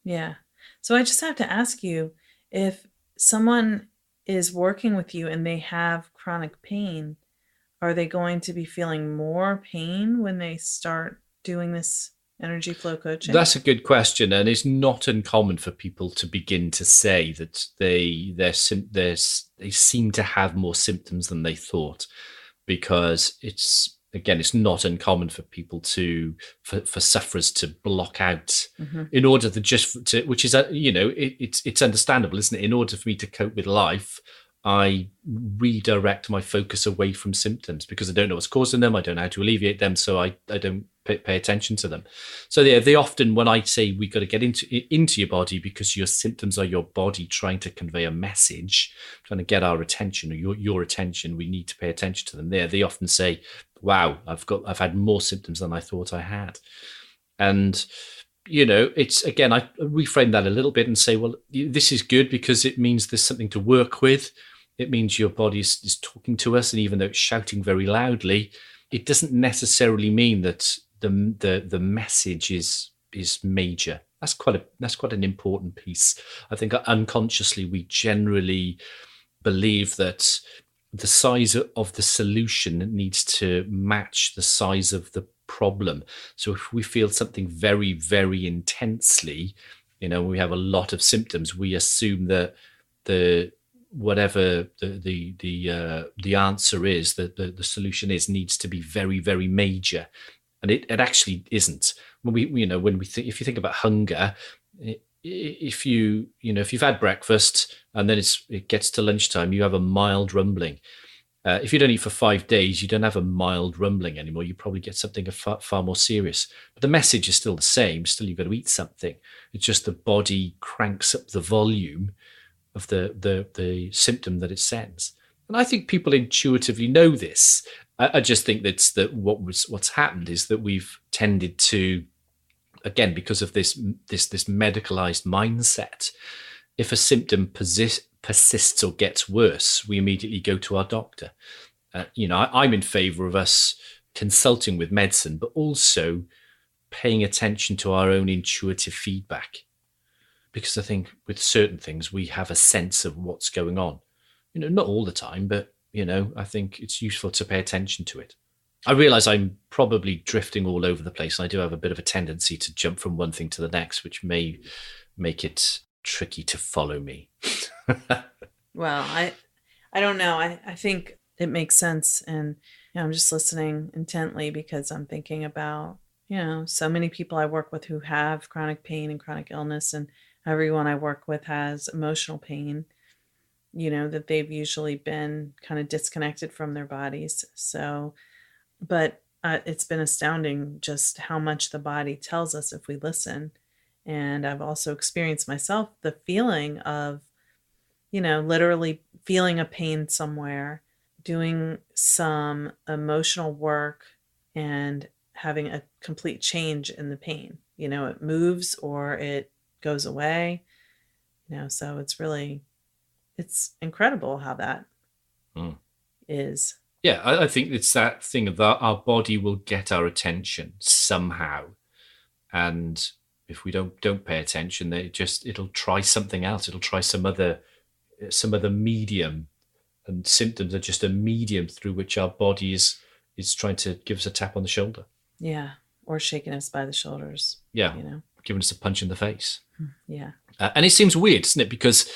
Speaker 1: Yeah. So I just have to ask you, if someone is working with you and they have chronic pain, are they going to be feeling more pain when they start doing this energy flow coaching?
Speaker 3: That's a good question, and it's not uncommon for people to begin to say that they seem to have more symptoms than they thought, because it's not uncommon for people for sufferers to block out in order to which is it's understandable, isn't it? In order for me to cope with life, I redirect my focus away from symptoms because I don't know what's causing them. I don't know how to alleviate them, so I don't pay attention to them. So yeah, they often, when I say we got to get into your body because your symptoms are your body trying to convey a message, trying to get our attention or your attention, we need to pay attention to them. They often say, "Wow, I've had more symptoms than I thought I had," and it's, again, I reframe that a little bit and say, well, this is good because it means there's something to work with. It means your body is talking to us, and even though it's shouting very loudly, it doesn't necessarily mean that the message is major. That's quite an important piece. I think unconsciously we generally believe that the size of the solution needs to match the size of the problem. So if we feel something very, very intensely, we have a lot of symptoms, we assume that whatever the answer is, that the solution needs to be very, very major, and it actually isn't. When if you think about hunger, if you've had breakfast and then it gets to lunchtime, you have a mild rumbling. If you don't eat for 5 days, you don't have a mild rumbling anymore. You probably get something far more serious. But the message is still the same. Still, you've got to eat something. It's just the body cranks up the volume of the symptom that it sends. And I think people intuitively know this. I just think that what's happened is that we've tended to, again, because of this medicalized mindset, if a symptom persists or gets worse, we immediately go to our doctor. I'm in favor of us consulting with medicine, but also paying attention to our own intuitive feedback. Because I think with certain things, we have a sense of what's going on. Not all the time, but, I think it's useful to pay attention to it. I realize I'm probably drifting all over the place, and I do have a bit of a tendency to jump from one thing to the next, which may make it tricky to follow me.
Speaker 1: Well, I don't know. I think it makes sense. And I'm just listening intently because I'm thinking about, so many people I work with who have chronic pain and chronic illness, and everyone I work with has emotional pain, that they've usually been kind of disconnected from their bodies. So, but it's been astounding just how much the body tells us if we listen. And I've also experienced myself the feeling of, literally feeling a pain somewhere, doing some emotional work and having a complete change in the pain. It moves or it goes away. So it's incredible how that is.
Speaker 3: Yeah, I think it's that thing of that our body will get our attention somehow. And if we don't pay attention, it'll try something else. It'll try some other medium, and symptoms are just a medium through which our body is trying to give us a tap on the shoulder.
Speaker 1: Yeah, or shaking us by the shoulders.
Speaker 3: Yeah, giving us a punch in the face.
Speaker 1: Yeah.
Speaker 3: And it seems weird, doesn't it? Because,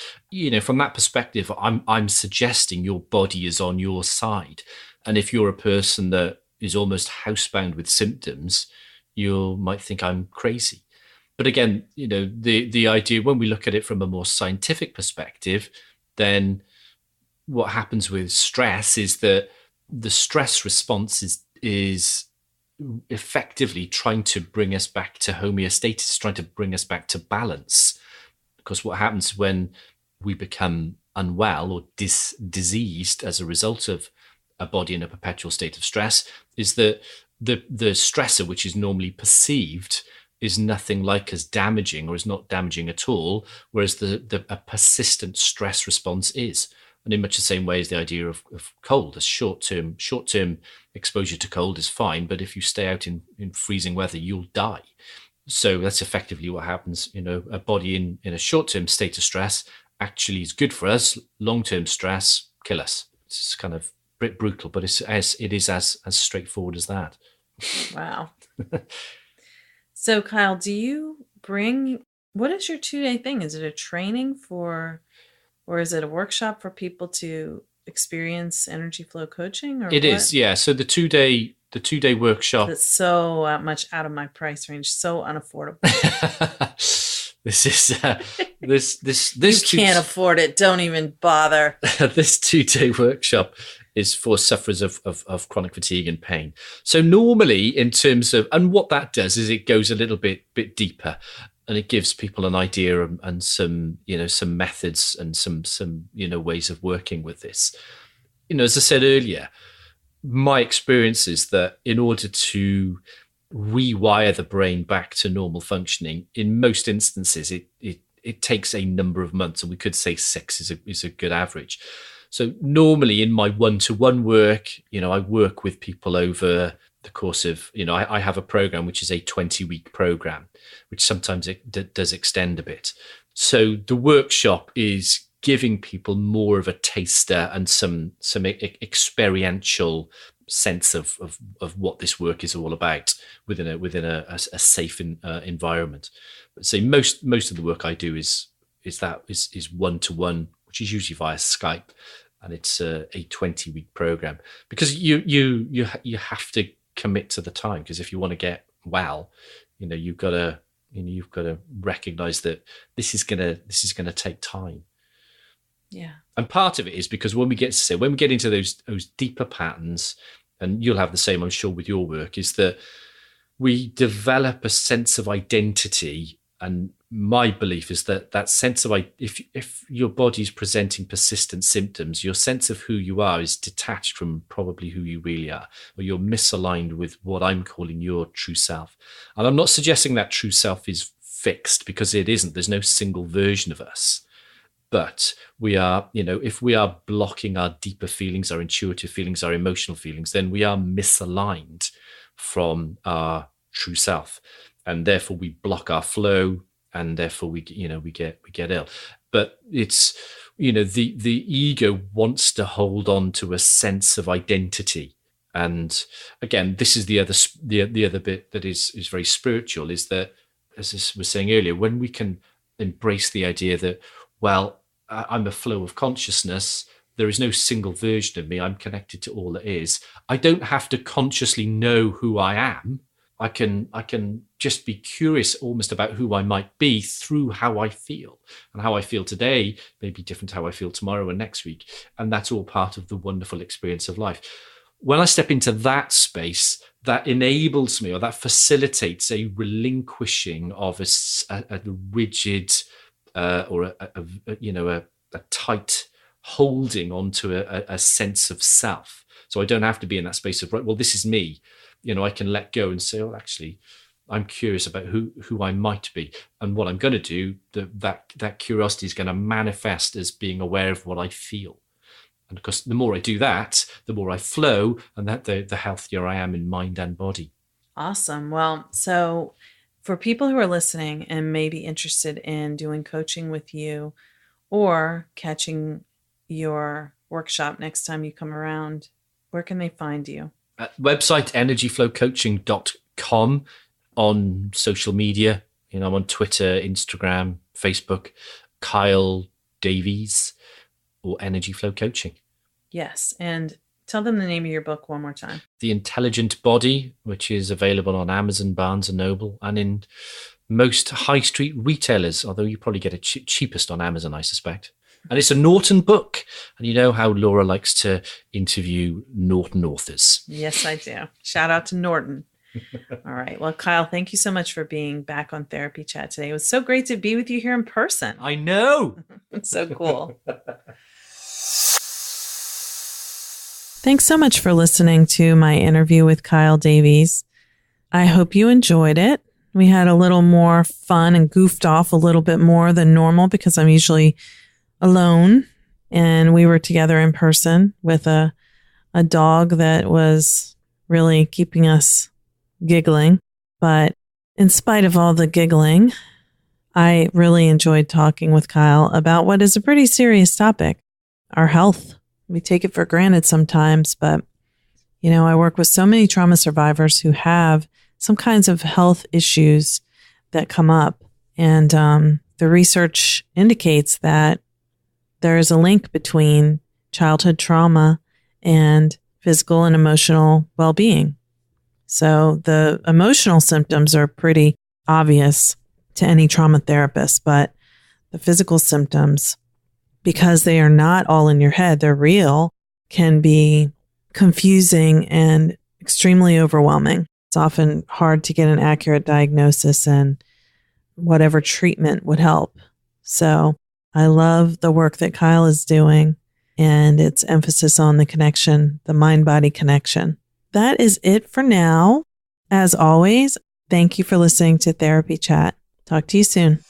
Speaker 3: from that perspective, I'm suggesting your body is on your side. And if you're a person that is almost housebound with symptoms, you might think I'm crazy. But again, the idea, when we look at it from a more scientific perspective, then what happens with stress is that the stress response is effectively trying to bring us back to homeostasis, trying to bring us back to balance. Because what happens when we become unwell or diseased as a result of a body in a perpetual state of stress is that the stressor, which is normally perceived, is nothing like as damaging or is not damaging at all, whereas a persistent stress response is. And in much the same way as the idea of cold, a short-term exposure to cold is fine, but if you stay out in freezing weather, you'll die. So that's effectively what happens. A body in a short-term state of stress actually is good for us. Long-term stress, kill us. It's kind of bit brutal, but it is as straightforward as that.
Speaker 1: Wow. So Kyle, do you what is your 2-day thing? Is it a training or is it a workshop for people to experience energy flow coaching? Or
Speaker 3: it is, yeah. So the 2-day workshop.
Speaker 1: It's so much out of my price range, so unaffordable.
Speaker 3: This
Speaker 1: you can't afford it. Don't even bother.
Speaker 3: This 2-day workshop is for sufferers of chronic fatigue and pain. So normally, in terms of, and what that does is it goes a little bit deeper, and it gives people an idea and some methods and some ways of working with this. As I said earlier, my experience is that in order to rewire the brain back to normal functioning, in most instances, it takes a number of months, and we could say 6 is a good average. So normally in my one-to-one work, I work with people over the course of, I have a program which is a 20-week program, which sometimes it does extend a bit. So the workshop is giving people more of a taster and some experiential sense of what this work is all about within a safe environment. But say most of the work I do is one-to-one, which is usually via Skype, and it's a 20-week program, because you have to commit to the time, because if you want to get well, you've got to recognize that this is gonna take time.
Speaker 1: Yeah.
Speaker 3: And part of it is because when we get into those deeper patterns, and you'll have the same, I'm sure, with your work, is that we develop a sense of identity. And my belief is that sense of, if your body's presenting persistent symptoms, your sense of who you are is detached from probably who you really are, or you're misaligned with what I'm calling your true self. And I'm not suggesting that true self is fixed, because it isn't. There's no single version of us. But we are, if we are blocking our deeper feelings, our intuitive feelings, our emotional feelings, then we are misaligned from our true self. And therefore we block our flow, and therefore we get ill. But it's, the ego wants to hold on to a sense of identity. And again, this is the other bit that is very spiritual, is that, as I was saying earlier, when we can embrace the idea that, well, I'm a flow of consciousness, there is no single version of me, I'm connected to all that is. I don't have to consciously know who I am. I can just be curious almost about who I might be through how I feel. And how I feel today may be different to how I feel tomorrow and next week. And that's all part of the wonderful experience of life. When I step into that space, that enables me, or that facilitates a relinquishing of a rigid or a tight holding onto a sense of self. So I don't have to be in that space of, right, well, this is me. I can let go and say, oh, actually, I'm curious about who I might be, and what I'm going to do. That curiosity is going to manifest as being aware of what I feel. And because the more I do that, the more I flow, and that the healthier I am in mind and body.
Speaker 1: Awesome. Well, so for people who are listening and may be interested in doing coaching with you or catching your workshop next time you come around, where can they find you?
Speaker 3: Website energyflowcoaching.com. On social media, I'm on Twitter, Instagram, Facebook, Kyle Davies, or Energy Flow Coaching.
Speaker 1: Yes, and tell them the name of your book one more time.
Speaker 3: The Intelligent Body, which is available on Amazon, Barnes & Noble, and in most high street retailers, although you probably get it cheapest on Amazon, I suspect. And it's a Norton book. And you know how Laura likes to interview Norton authors.
Speaker 1: Yes, I do. Shout out to Norton. All right. Well, Kyle, thank you so much for being back on Therapy Chat today. It was so great to be with you here in person.
Speaker 3: I know.
Speaker 1: It's so cool. Thanks so much for listening to my interview with Kyle Davies. I hope you enjoyed it. We had a little more fun and goofed off a little bit more than normal because I'm usually alone, and we were together in person with a dog that was really keeping us giggling. But in spite of all the giggling, I really enjoyed talking with Kyle about what is a pretty serious topic, our health. We take it for granted sometimes, but, I work with so many trauma survivors who have some kinds of health issues that come up. And the research indicates that there is a link between childhood trauma and physical and emotional well-being. So the emotional symptoms are pretty obvious to any trauma therapist, but the physical symptoms, because they are not all in your head, they're real, can be confusing and extremely overwhelming. It's often hard to get an accurate diagnosis, and whatever treatment would help. So I love the work that Kyle is doing and its emphasis on the connection, the mind-body connection. That is it for now. As always, thank you for listening to Therapy Chat. Talk to you soon.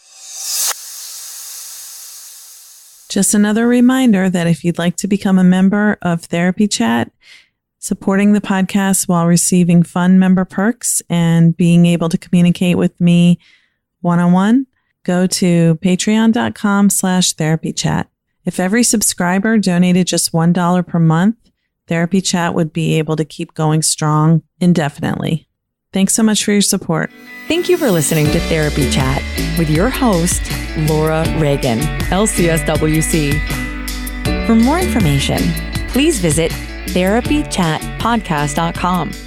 Speaker 1: Just another reminder that if you'd like to become a member of Therapy Chat, supporting the podcast while receiving fun member perks and being able to communicate with me one-on-one, go to patreon.com/therapychat. If every subscriber donated just $1 per month, Therapy Chat would be able to keep going strong indefinitely. Thanks so much for your support.
Speaker 2: Thank you for listening to Therapy Chat with your host, Laura Reagan, LCSWC. For more information, please visit therapychatpodcast.com.